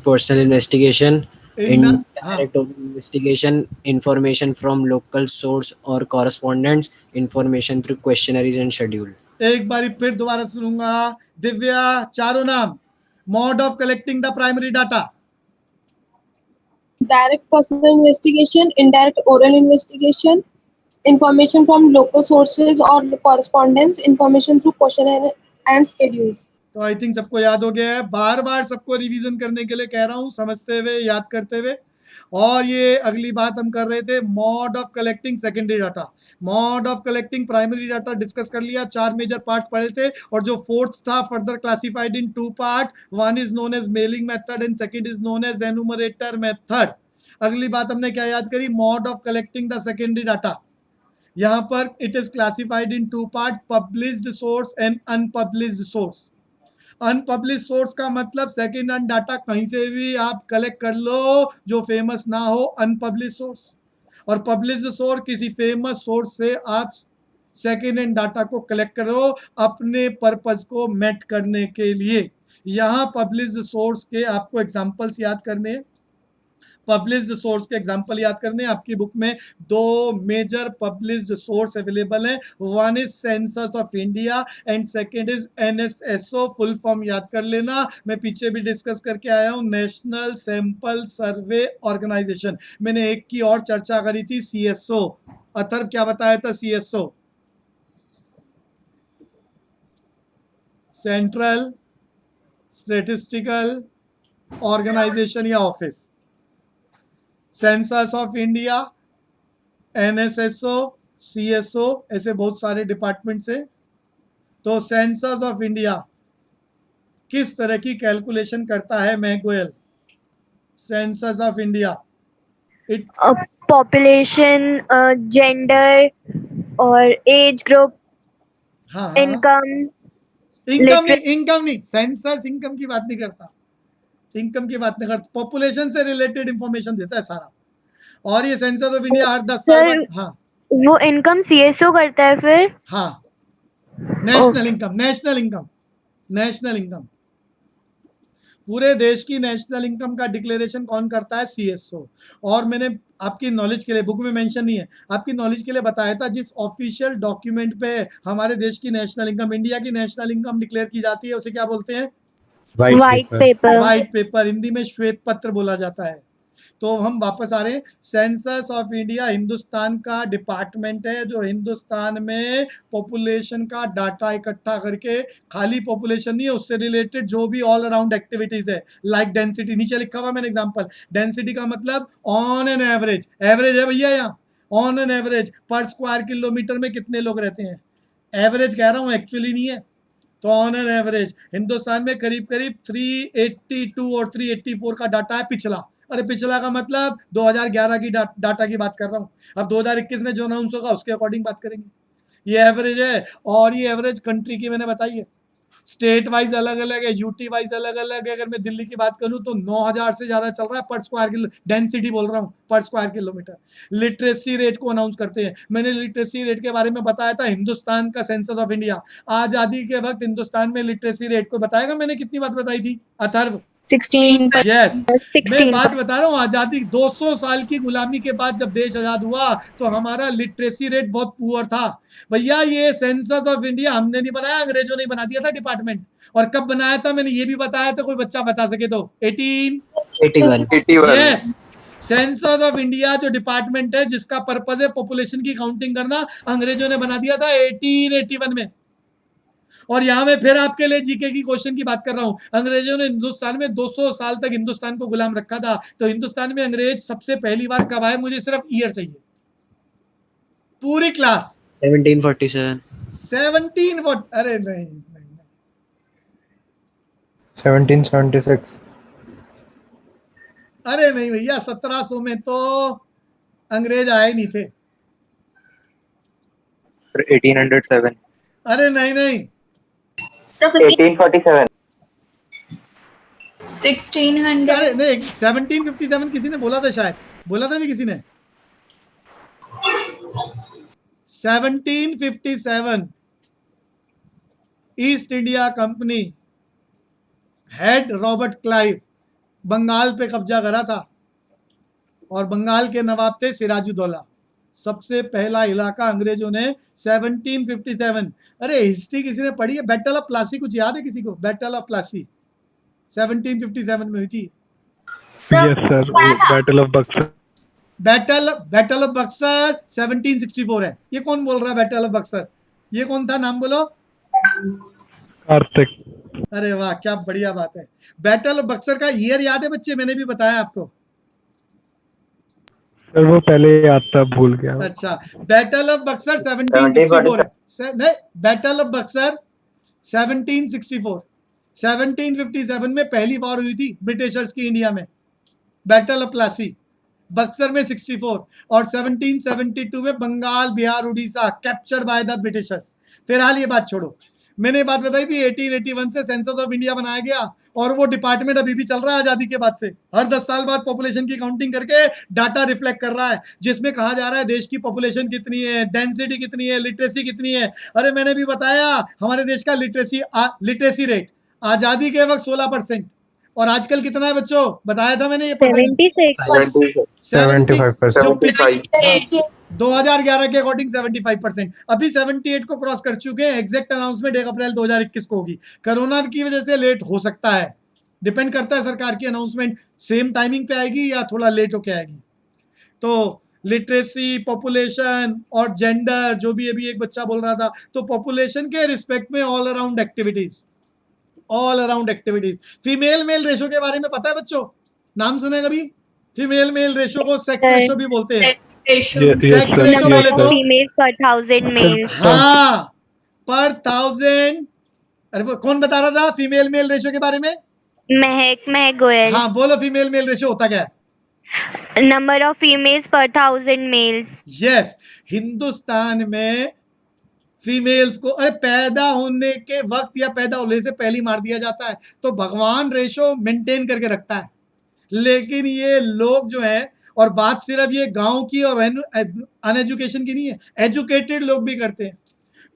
personal investigation, हाँ, indirect investigation, information from local source or correspondence, information through questionnaires and schedule. एक बारी फिर दोबारा सुनूंगा। दिव्या, चारों नाम, mode of collecting the primary data. Direct personal investigation, indirect oral investigation, information from local sources or correspondence, information through questionnaire and schedules. तो I think सबको याद हो गया है। बार बार सबको रिवीजन करने के लिए कह रहा हूँ, समझते हुए, याद करते हुए। और ये अगली बात हम कर रहे थे, mode of collecting secondary data. Mode of collecting primary data discuss कर लिया, 4 मेजर पार्ट्स पढ़े थे। और जो फोर्थ था, further classified in 2 part, one is known as mailing method and second is known as enumerator method. अगली बात हमने क्या याद करी, mode of collecting the secondary data. यहाँ पर it is classified in 2 part, published source and unpublished source. Unpublish source का मतलब सेकेंड हैंड डाटा कहीं से भी आप कलेक्ट कर लो जो फेमस ना हो, अनपब्लिश सोर्स। और पब्लिश्ड सोर्स किसी फेमस सोर्स से आप सेकेंड हैंड डाटा को कलेक्ट करो अपने पर्पस को मेट करने के लिए। यहाँ पब्लिश्ड सोर्स के आपको एग्जांपल्स याद करने हैं, पब्लिश्ड सोर्स के एग्जांपल याद करने। आपकी बुक में 2 मेजर पब्लिश्ड सोर्स अवेलेबल हैं, one is census of India and second is NSSO। Full form याद कर लेना, मैं पीछे भी डिस्कस करके आया हूँ, नेशनल सैंपल सर्वे ऑर्गेनाइजेशन। मैंने एक की और चर्चा करी थी, CSO। अथर्व क्या बताया था, CSO सेंट्रल स्टैटिस्टिकल ऑर्गेनाइजेशन या office. Census of India, NSSO, CSO, ऐसे बहुत सारे डिपार्टमेंट्स हैं। तो सेंसस ऑफ इंडिया किस तरह की कैलकुलेशन करता है, मैं Goyal? Census of India population, gender और एज ग्रुप, हाँ, इनकम इनकम नहीं, सेंसस इनकम की बात नहीं करता, इनकम की बात नहीं करता, पॉपुलेशन से रिलेटेड इंफॉर्मेशन देता है सारा। और ये सेंसस ऑफ इंडिया 8-10 साल बाद, हाँ वो इनकम CSO करता है फिर। हाँ, नेशनल इनकम, नेशनल इनकम पूरे देश की नेशनल इनकम का डिक्लेरेशन कौन करता है, CSO। और मैंने आपकी नॉलेज के लिए, बुक में मेंशन नहीं है, आपकी नॉलेज के लिए बताया था, जिस ऑफिशियल डॉक्यूमेंट पे हमारे देश की नेशनल इनकम, इंडिया की नेशनल इनकम डिक्लेयर की जाती है, उसे क्या बोलते हैं, white paper. White paper, Hindi में श्वेत पत्र बोला जाता है। तो हम वापस आ रहे हैं, सेंसस ऑफ इंडिया हिंदुस्तान का डिपार्टमेंट है जो हिंदुस्तान में पॉपुलेशन का डाटा इकट्ठा करके, खाली पॉपुलेशन नहीं है, उससे रिलेटेड जो भी ऑल अराउंड एक्टिविटीज है, लाइक डेंसिटी, नीचे लिखा हुआ मैंने एग्जांपल, डेंसिटी का मतलब ऑन एन एवरेज, एवरेज है भैया यहाँ, ऑन एन एवरेज पर स्क्वायर किलोमीटर में कितने लोग रहते हैं, एवरेज कह रहा हूँ, एक्चुअली नहीं है। तो ऑन एन एवरेज हिंदुस्तान में करीब करीब 382 और 384 का डाटा है पिछला। अरे पिछला का मतलब 2011 की डाटा की बात कर रहा हूँ। अब 2021 में जो अनाउंस होगा उसके अकॉर्डिंग बात करेंगे। ये एवरेज है, और ये एवरेज कंट्री की मैंने बताई है। स्टेट वाइज अलग अलग है, यूटी वाइज अलग अलग है। अगर मैं दिल्ली की बात करूं तो 9000 से ज्यादा चल रहा है पर स्क्वायर किलो, डेंसिटी बोल रहा हूं, पर स्क्वायर किलोमीटर। लिटरेसी रेट को अनाउंस करते हैं, मैंने लिटरेसी रेट के बारे में बताया था, हिंदुस्तान का सेंसस ऑफ इंडिया, आजादी के वक्त हिंदुस्तान में लिटरेसी रेट को बताएगा, मैंने कितनी बात बताई थी अथर्व? 16। यस, मैं बात बता रहा हूँ, आजादी 200 साल की गुलामी के बाद जब देश आजाद हुआ तो हमारा लिटरेसी रेट बहुत पुअर था। भैया ये सेंसस ऑफ इंडिया हमने नहीं बनाया, अंग्रेजों ने बना दिया था डिपार्टमेंट। और कब बनाया था मैंने ये भी बताया था, कोई बच्चा बता सके तो? 1881। यस, सेंसस ऑफ इंडिया जो डिपार्टमेंट है जिसका पर्पज है पॉपुलेशन की काउंटिंग करना, अंग्रेजों ने बना दिया था 1881 में। और यहां मैं फिर आपके लिए जीके की क्वेश्चन की बात कर रहा हूं, अंग्रेजों ने हिंदुस्तान में 200 साल तक हिंदुस्तान को गुलाम रखा था, तो हिंदुस्तान में अंग्रेज सबसे पहली बार कब आए? मुझे सिर्फ ईयर चाहिए, पूरी क्लास। 1747। 1740, अरे नहीं, 1776. अरे नहीं भैया, 1700 में तो अंग्रेज आए नहीं थे। 1807. अरे नहीं नहीं, 1847. 1600. अरे नहीं, 1757 किसी ने बोला था, शायद बोला था भी किसी ने। 1757 East India company head Robert Clive Bengal पे कब्जा करा था और बंगाल के नवाब थे सिराजुद्दौला। सबसे पहला इलाका अंग्रेजों ने 1757। अरे हिस्ट्री किसी ने पढ़ी है? बैटल ऑफ प्लासी कुछ याद है किसी को? बैटल ऑफ प्लासी 1757 में हुई थी। Yes, sir. Battle of Buxar. Battle of Buxar 1764 है। ये कौन बोल रहा है बैटल ऑफ बक्सर? ये कौन था, नाम बोलो। कार्तिक. अरे वाह, क्या बढ़िया बात है। बैटल ऑफ बक्सर का ईयर याद है बच्चे? मैंने भी बताया आपको। सर वो पहले याद था, भूल गया. अच्छा, बैटल ऑफ बक्सर 1764 है। नहीं, बैटल ऑफ बक्सर 1764। 1757 में पहली वॉर हुई थी ब्रिटिशर्स की इंडिया में, बैटल ऑफ प्लासी। बक्सर में 64 और 1772 में Bengal, Bihar, Orissa captured by the Britishers. फिलहाल ये बात छोड़ो, मैंने बात बताई थी 1881 से सेंसस ऑफ इंडिया बनाया गया और वो डिपार्टमेंट अभी भी चल रहा है आजादी के बाद से। हर 10 साल बाद पॉपुलेशन की काउंटिंग करके डाटा रिफ्लेक्ट कर रहा है, जिसमें कहा जा रहा है देश की पॉपुलेशन कितनी है, डेंसिटी कितनी है, लिटरेसी कितनी है। अरे मैंने भी बताया हमारे देश का लिटरेसी रेट आजादी के वक्त 16% और आजकल कितना है बच्चों? बताया था मैंने ये 75%. 2011 के अकॉर्डिंग 75%। अभी 78 को क्रॉस कर चुके हैं। एग्जैक्ट अनाउंसमेंट 1 अप्रैल 2021 को होगी। कोरोना की वजह से लेट हो सकता है, डिपेंड करता है सरकार की अनाउंसमेंट सेम टाइमिंग पे आएगी या थोड़ा लेट होके आएगी। तो लिटरेसी, पॉपुलेशन और जेंडर, जो भी अभी एक बच्चा बोल रहा था, तो पॉपुलेशन के रिस्पेक्ट में all around activities. Female male ratio के बारे में पता है बच्चों? नाम सुने कभी? फीमेल मेल रेशो को सेक्स रेशो भी बोलते हैं। सेक्स रेशो बोले तो females per 1000 males. हाँ, पर 1000। अरे वो कौन बता रहा था फीमेल मेल रेशो के बारे में? महक गोयल. हाँ बोलो, फीमेल मेल रेशो होता क्या है? Number of females per 1000 males. Yes, Hindustan में फीमेल्स को पैदा होने के वक्त या पैदा होने से पहले मार दिया जाता है, तो भगवान रेशो मेंटेन करके रखता है। लेकिन ये लोग जो है, और बात सिर्फ ये गांव की और अनएजुकेशन की नहीं है, एजुकेटेड लोग भी करते हैं।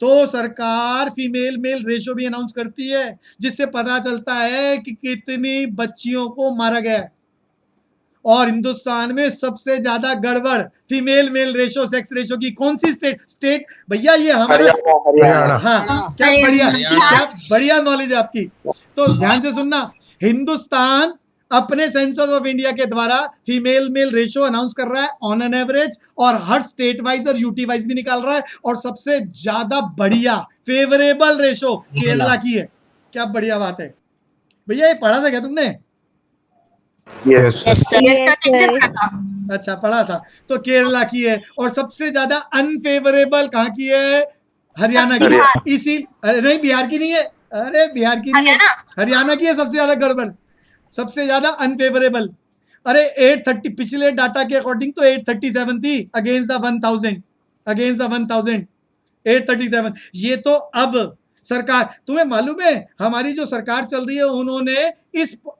तो सरकार फीमेल मेल रेशो भी अनाउंस करती है, जिससे पता चलता है कि कितनी बच्चियों को मारा गया है। और हिंदुस्तान में सबसे ज्यादा गड़बड़ female male ratio, sex ratio की कौन सी स्टेट भैया? ये हमारा हरियाणा. हाँ, क्या बढ़िया नॉलेज है आपकी। तो ध्यान से सुनना, हिंदुस्तान अपने सेंसस ऑफ इंडिया के द्वारा फीमेल मेल रेशो अनाउंस कर रहा है ऑन एन एवरेज, और हर स्टेट वाइज और यूटी वाइज भी निकाल रहा है। और सबसे ज्यादा बढ़िया फेवरेबल रेशो केरला की है। क्या बढ़िया बात है भैया, ये पढ़ा था क्या तुमने? Yes. अच्छा, पढ़ा था। तो केरला की है। और सबसे ज्यादा अनफेवरेबल कहाँ की है? हरियाणा की। इसी अरे नहीं, बिहार की नहीं है। अरे बिहार की नहीं है, हरियाणा की है सबसे ज्यादा गड़बड़, सबसे ज्यादा अनफेवरेबल। अरे 830 पिछले डाटा के अकॉर्डिंग तो 837 थी अगेंस्ट द 1000, 837। ये तो अब सरकार, तुम्हें मालूम है हमारी जो सरकार चल रही है, उन्होंने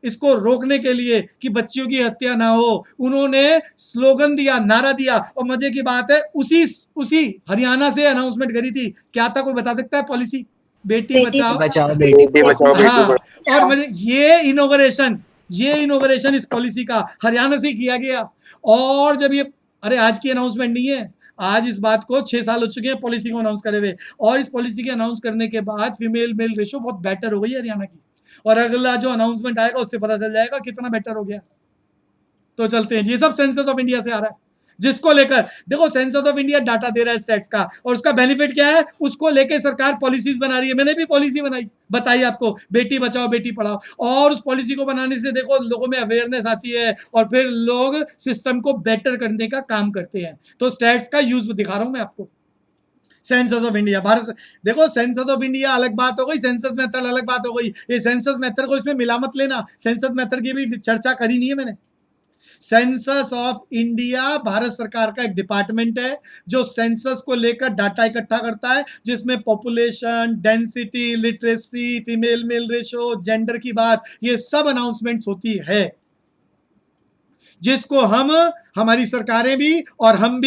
इसको रोकने के लिए कि बच्चियों की हत्या ना हो, उन्होंने स्लोगन दिया, नारा दिया। और मजे की बात है, उसी हरियाणा से अनाउंसमेंट करी थी। क्या था, कोई बता सकता है? पॉलिसी बेटी बचाओ बेटी पढ़ाओ। हाँ, और मुझे ये इनोवेशन इस पॉलिसी का हरियाणा से किया गया। और जब ये, अरे आज की अनाउंसमेंट नहीं है, आज इस बात को 6 साल हो चुके हैं पॉलिसी को अनाउंस करे हुए। और इस पॉलिसी के अनाउंस करने के बाद फीमेल मेल रेशो बहुत बेटर हो गई है हरियाणा की। और अगला जो अनाउंसमेंट आएगा उससे पता चल जाएगा कितना बेटर हो गया। तो चलते हैं, ये सब सेंसस ऑफ इंडिया से आ रहा है, जिसको लेकर देखो सेंसस ऑफ इंडिया डाटा दे रहा है स्टैट्स का, और उसका बेनिफिट क्या है, उसको लेकर सरकार पॉलिसीज बना रही है। मैंने भी पॉलिसी बताई आपको, बेटी बचाओ बेटी पढ़ाओ। और उस पॉलिसी को बनाने से देखो लोगों में अवेयरनेस आती है और फिर लोग सिस्टम को बेटर करने का काम करते हैं। तो स्टैट्स का यूज दिखा रहा हूं मैं आपको। सेंसस ऑफ इंडिया, भारत, देखो सेंसस ऑफ इंडिया अलग बात हो गई, सेंसस मेथड अलग बात हो गई। ये सेंसस मेथड को इसमें मिला मत लेना, सेंसस मेथड की भी चर्चा करी नहीं है मैंने। सेंसस ऑफ इंडिया भारत सरकार का एक डिपार्टमेंट है जो सेंसस को लेकर डाटा इकट्ठा करता है, जिसमें population, density, literacy, female male ratio, gender की बात, ये सब अनाउंसमेंट्स होती है, जिसको हमारी सरकारें भी और हम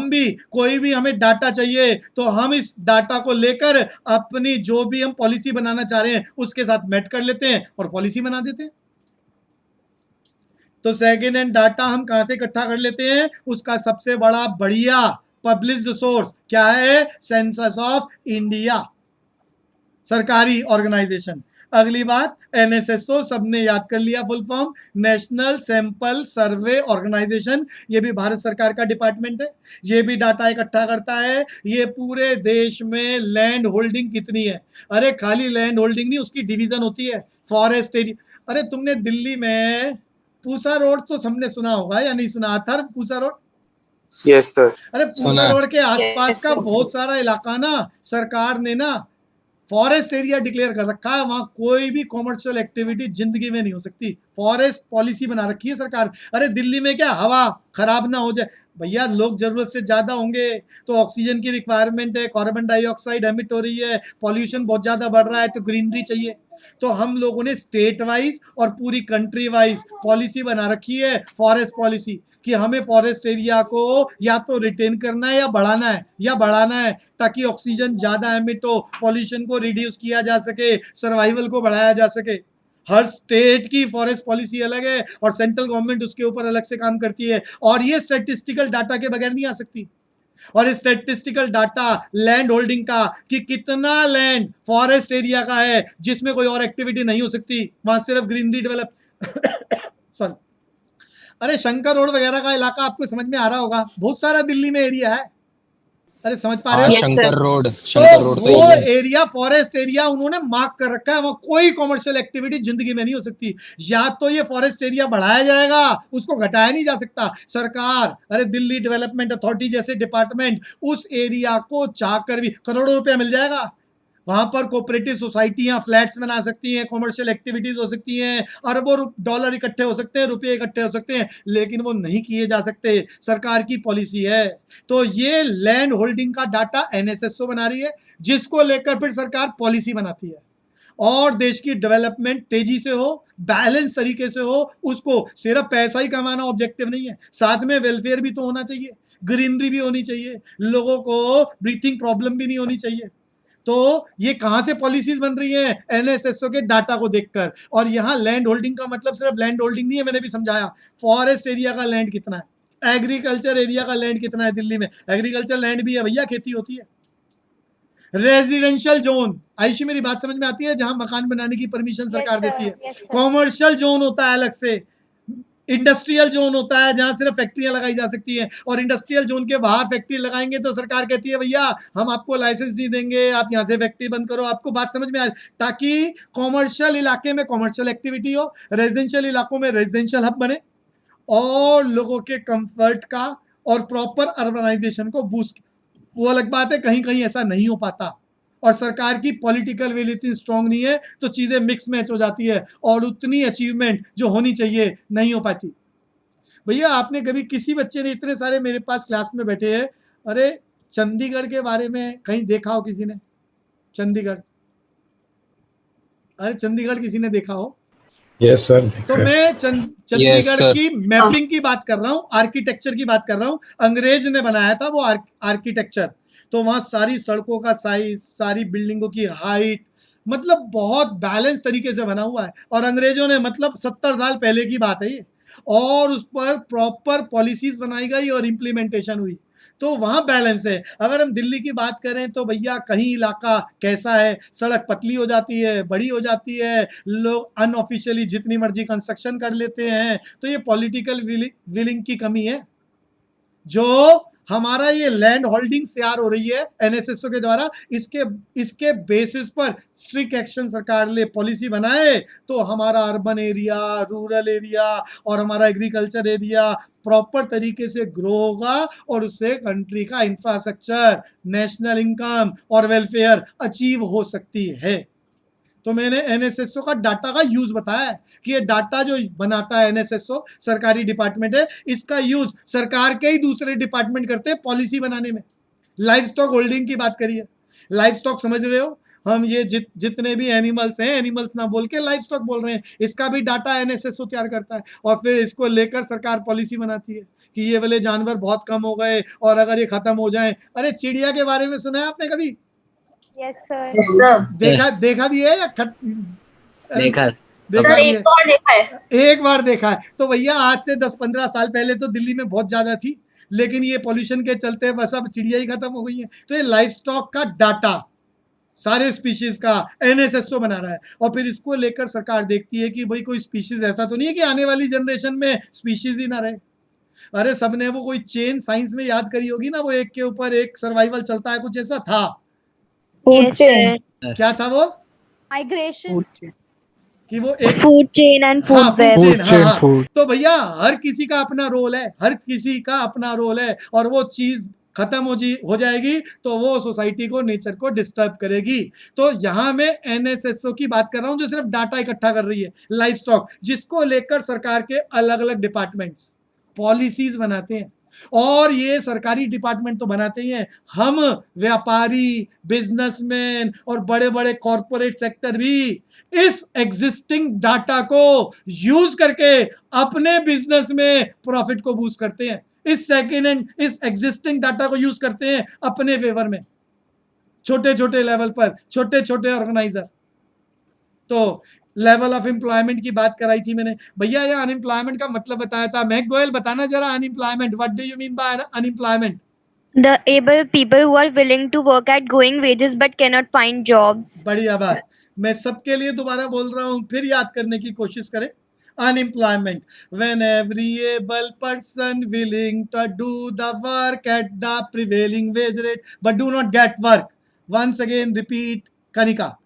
भी कोई भी हमें डाटा चाहिए तो हम इस डाटा को लेकर अपनी जो भी हम पॉलिसी बनाना चाह रहे हैं उसके साथ मैच कर लेते हैं और पॉलिसी बना देते हैं। तो सेकेंड हैंड डाटा हम कहां से इकट्ठा कर लेते हैं? उसका सबसे बड़ा बढ़िया पब्लिश्ड सोर्स क्या है? सेंसस ऑफ इंडिया, सरकारी ऑर्गेनाइजेशन। अगली बात, एनएसएसओ सबने याद कर लिया full form, national sample survey organisation. ये भी भारत सरकार का डिपार्टमेंट है, ये भी डाटा इकट्ठा करता है। ये पूरे देश में लैंड होल्डिंग कितनी है, अरे खाली लैंड होल्डिंग नहीं, उसकी डिवीजन होती है, फॉरेस्ट एरिया। अरे तुमने दिल्ली में पूसा रोड तो सबने सुना होगा या नहीं सुना? Athar Pusa road, yes sir. अरे पूसा रोड के आसपास का बहुत सारा इलाका ना सरकार ने ना फॉरेस्ट एरिया डिक्लेयर कर रखा है, वहां कोई भी कॉमर्शियल एक्टिविटी जिंदगी में नहीं हो सकती। फॉरेस्ट पॉलिसी बना रखी है सरकार। अरे दिल्ली में क्या हवा खराब ना हो जाए भैया, लोग जरूरत से ज्यादा होंगे तो ऑक्सीजन की रिक्वायरमेंट है, कार्बन डाइऑक्साइड एमिट हो रही है, पॉल्यूशन बहुत ज्यादा बढ़ रहा है, तो ग्रीनरी चाहिए। तो हम लोगों ने स्टेट वाइज और पूरी कंट्री वाइज पॉलिसी बना रखी है, फॉरेस्ट पॉलिसी, कि हमें फॉरेस्ट एरिया को या तो रिटेन करना है या बढ़ाना है ताकि ऑक्सीजन ज्यादा एमिट हो, पॉल्यूशन को रिड्यूस किया जा सके, सर्वाइवल को बढ़ाया जा सके। हर स्टेट की फॉरेस्ट पॉलिसी अलग है और सेंट्रल गवर्नमेंट उसके ऊपर अलग से काम करती है, और ये स्टैटिस्टिकल डाटा के बगैर नहीं आ सकती। और स्टैटिस्टिकल डाटा लैंड होल्डिंग का, कि कितना लैंड फॉरेस्ट एरिया का है जिसमें कोई और एक्टिविटी नहीं हो सकती, वहां सिर्फ ग्रीनरी डेवलप सॉरी, अरे शंकर रोड वगैरह का इलाका आपको समझ में आ रहा होगा, बहुत सारा दिल्ली में एरिया है, अरे समझ पा रहे हो? शंकर रोड तो वो एरिया फॉरेस्ट एरिया उन्होंने मार्क कर रखा है, वहां कोई कॉमर्शियल एक्टिविटी जिंदगी में नहीं हो सकती। या तो ये फॉरेस्ट एरिया बढ़ाया जाएगा, उसको घटाया नहीं जा सकता। सरकार, अरे दिल्ली डेवलपमेंट अथॉरिटी जैसे डिपार्टमेंट उस एरिया को चाहकर भी करोड़ों रुपया मिल जाएगा, वहां पर कोऑपरेटिव सोसाइटियां फ्लैट्स बना सकती हैं, कॉमर्शियल एक्टिविटीज हो सकती हैं, अरबों डॉलर इकट्ठे हो सकते हैं, रुपये इकट्ठे हो सकते हैं, लेकिन वो नहीं किए जा सकते, सरकार की पॉलिसी है। तो ये लैंड होल्डिंग का डाटा एनएसएसओ बना रही है, जिसको लेकर फिर सरकार पॉलिसी बनाती है और देश की डेवलपमेंट तेजी से हो, बैलेंस तरीके से हो। उसको सिर्फ पैसा ही कमाना ऑब्जेक्टिव नहीं है, साथ में वेलफेयर भी तो होना चाहिए, ग्रीनरी भी होनी चाहिए, लोगों को ब्रीथिंग प्रॉब्लम भी नहीं होनी चाहिए। तो ये कहां से पॉलिसीज बन रही हैं? एनएसएसओ के डाटा को देखकर। और यहाँ लैंड होल्डिंग का मतलब सिर्फ लैंड होल्डिंग नहीं है, मैंने भी समझाया, फॉरेस्ट एरिया का लैंड कितना है, एग्रीकल्चर एरिया का लैंड कितना है। दिल्ली में एग्रीकल्चर लैंड भी है भैया, खेती होती है। रेजिडेंशियल जोन, आयुषी मेरी बात समझ में आती है, जहां मकान बनाने की परमिशन सरकार देती है। कॉमर्शियल जोन होता है अलग से, इंडस्ट्रियल जोन होता है जहां सिर्फ फैक्ट्रियां लगाई जा सकती हैं, और इंडस्ट्रियल जोन के बाहर फैक्ट्री लगाएंगे तो सरकार कहती है भैया हम आपको लाइसेंस नहीं देंगे, आप यहां से फैक्ट्री बंद करो। आपको बात समझ में आ, ताकि कॉमर्शियल इलाके में कॉमर्शियल एक्टिविटी हो, रेजिडेंशियल इलाकों में रेजिडेंशियल हब बने और लोगों के कंफर्ट का और प्रॉपर अर्बनाइजेशन को बूस्ट। वो अलग बात है, कहीं कहीं ऐसा नहीं हो पाता और सरकार की पॉलिटिकल विल इतनी स्ट्रांग नहीं है तो चीजें मिक्स मैच हो जाती है और उतनी अचीवमेंट जो होनी चाहिए नहीं हो पाती। भैया आपने कभी, किसी बच्चे ने, इतने सारे मेरे पास क्लास में बैठे हैं, अरे चंडीगढ़ के बारे में कहीं देखा हो किसी ने? चंडीगढ़, अरे चंडीगढ़ किसी ने देखा हो? Yes sir. तो मैं चंडीगढ़ की मैपिंग की बात कर रहा हूँ, आर्किटेक्चर की बात कर रहा हूँ। अंग्रेज ने बनाया था वो आर्किटेक्चर, तो वहां सारी सड़कों का साइज, सारी बिल्डिंगों की हाइट, मतलब बहुत बैलेंस तरीके से बना हुआ है। और अंग्रेजों ने, मतलब 70 साल पहले की बात है ये, और उस पर प्रॉपर पॉलिसीज बनाई गई और इम्प्लीमेंटेशन हुई, तो वहां बैलेंस है। अगर हम दिल्ली की बात करें तो भैया कहीं इलाका कैसा है, सड़क पतली हो जाती है, बड़ी हो जाती है, लोग अनऑफिशियली जितनी मर्जी कंस्ट्रक्शन कर लेते हैं, तो ये पॉलिटिकल विलिंग की कमी है। जो हमारा ये लैंड होल्डिंग तैयार हो रही है एनएसएसओ के द्वारा, इसके बेसिस पर स्ट्रिक्ट एक्शन सरकार ले पॉलिसी बनाए तो हमारा अर्बन एरिया, रूरल एरिया और हमारा एग्रीकल्चर एरिया प्रॉपर तरीके से ग्रो होगा और उससे कंट्री का इंफ्रास्ट्रक्चर, नेशनल इनकम और वेलफेयर अचीव हो सकती है। तो मैंने एनएसएसओ का डाटा का यूज बताया है कि ये डाटा जो बनाता है एनएसएसओ सरकारी डिपार्टमेंट है, इसका यूज सरकार के ही दूसरे डिपार्टमेंट करते हैं पॉलिसी बनाने में। लाइव स्टॉक होल्डिंग की बात करिए, लाइव स्टॉक समझ रहे हो, हम ये जितने भी एनिमल्स हैं, एनिमल्स ना बोल के लाइव स्टॉक बोल रहे हैं, इसका भी डाटा एनएसएसओ तैयार करता है और फिर इसको लेकर सरकार पॉलिसी बनाती है कि ये वाले जानवर बहुत कम हो गए और अगर ये खत्म हो जाए। अरे चिड़िया के बारे में सुना है आपने कभी? Yes, sir. देखा भी है या देखा भी है? एक बार देखा है। तो भैया आज से 10-15 साल पहले तो दिल्ली में बहुत ज्यादा थी, लेकिन ये पोल्यूशन के चलते बस अब चिड़िया ही खत्म हो गई है। तो ये लाइव स्टॉक का डाटा सारे स्पीशीज का एनएसएसओ बना रहा है और फिर इसको लेकर सरकार देखती है कि भाई कोई स्पीशीज ऐसा तो नहीं है कि आने वाली जनरेशन में स्पीशीज ही ना रहे। अरे सबने वो कोई चेन साइंस में याद करी होगी ना, वो एक के ऊपर एक सर्वाइवल चलता है, कुछ ऐसा था। क्या था वो? Migration. कि वो एक food chain and food web. हाँ। तो भैया हर किसी का अपना रोल है, हर किसी का अपना रोल है और वो चीज खत्म हो जाएगी तो वो सोसाइटी को, नेचर को डिस्टर्ब करेगी। तो यहाँ मैं एनएसएसओ की बात कर रहा हूँ जो सिर्फ डाटा इकट्ठा कर रही है, लाइव स्टॉक, जिसको लेकर सरकार के अलग अलग डिपार्टमेंट्स पॉलिसीज बनाते हैं। और ये सरकारी डिपार्टमेंट तो बनाते ही हैं, हम व्यापारी, बिजनेसमैन और बड़े बड़े कॉरपोरेट सेक्टर भी इस एग्जिस्टिंग डाटा को यूज करके अपने बिजनेस में प्रॉफिट को बूस्ट करते हैं। इस एग्जिस्टिंग डाटा को यूज करते हैं अपने फेवर में, छोटे छोटे लेवल पर, छोटे छोटे ऑर्गेनाइजर। तो लेवल ऑफ एम्प्लॉयमेंट की बात कराई थी मैंने भैया, ये अनएम्प्लॉयमेंट का मतलब बताया था। महक गोयल बताना जरा unemployment, what do you mean bye unemployment? The able people who are willing to work at going wages but cannot find jobs. बढ़िया बात, मैं सबके लिए दोबारा बोल रहा हूँ, फिर याद करने की कोशिश करें। Unemployment, when every able person willing to do the work at the prevailing wage rate but do not get work. Once again repeat, Kanika.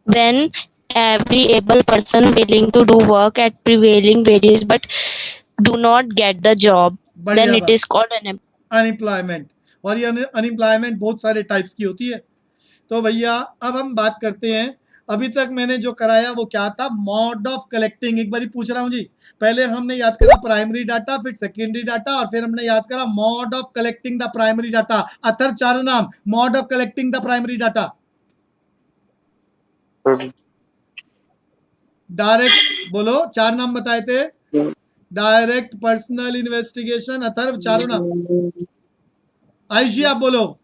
When every able person willing to do work at prevailing wages but do not get the job, then it is called unemployment. और ये unemployment बहुत सारे types की होती है। तो भैया अब हम बात करते हैं, अभी तक मैंने जो कराया वो क्या था? Mode of collecting. एक बारी पूछ रहा हूँ जी, पहले हमने याद करा प्राइमरी डाटा, फिर सेकेंडरी डाटा और फिर हमने याद करा mode of collecting the primary data. Athar चारों नाम, mode of collecting the primary data. Direct बोलो, 4 नाम बताए थे। डायरेक्ट, पर्सनल, इन्वेस्टिगेशन, अथर्व, चारों नाम। आयुषी आप बोलो।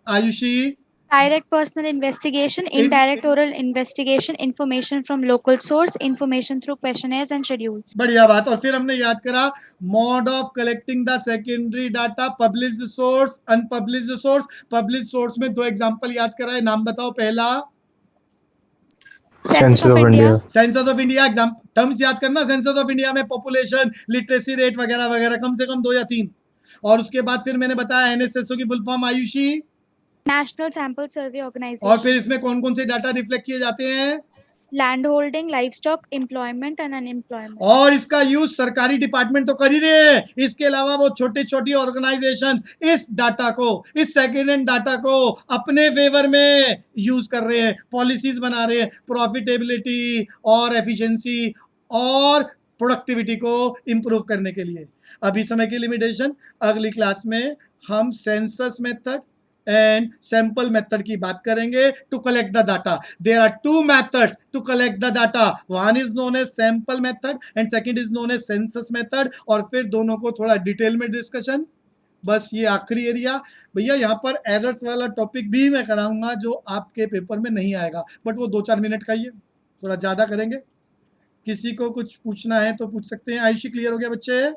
Ayushi. Direct personal investigation, indirect oral investigation, information from local source, information through questionnaires and schedules. बढ़िया बात। और फिर हमने याद करा mode of collecting the secondary data, published source, unpublished source. Published source में 2 एग्जांपल याद कराए, नाम बताओ। पहला Census of India. Census of India, terms याद करना। सेंसस ऑफ इंडिया में पॉपुलेशन, लिटरेसी रेट वगैरह वगैरह, कम से कम 2 या 3। और उसके बाद फिर मैंने बताया एनएसएसओ की full form Ayushi, National Sample Survey Organization. और फिर इसमें कौन कौन से डाटा रिफ्लेक्ट किए जाते हैं? Land holding, livestock, employment and unemployment. और इसका यूज सरकारी डिपार्टमेंट तो कर ही रहे हैं, इसके अलावा वो छोटी छोटी ऑर्गेनाइजेशंस इस डाटा को, इस सेकेंड हैंड डाटा को अपने फेवर में यूज कर रहे हैं, पॉलिसीज बना रहे हैं, प्रॉफिटेबिलिटी और एफिशिएंसी और प्रोडक्टिविटी को इंप्रूव करने के लिए। अभी समय की लिमिटेशन, अगली क्लास में हम census method and sample method की बात करेंगे to collect the data. There are 2 methods to collect the data. One is known as sample method and second is known as census method. और फिर दोनों को थोड़ा डिटेल में डिस्कशन। बस ये आखिरी एरिया भैया, यहाँ पर एरर्स वाला टॉपिक भी मैं कराऊंगा जो आपके पेपर में नहीं आएगा, बट वो 2-4 मिनट का ही है, थोड़ा ज़्यादा करेंगे। किसी को कुछ पूछना है तो पूछ सकते हैं। आयुषी क्लियर हो गया बच्चे?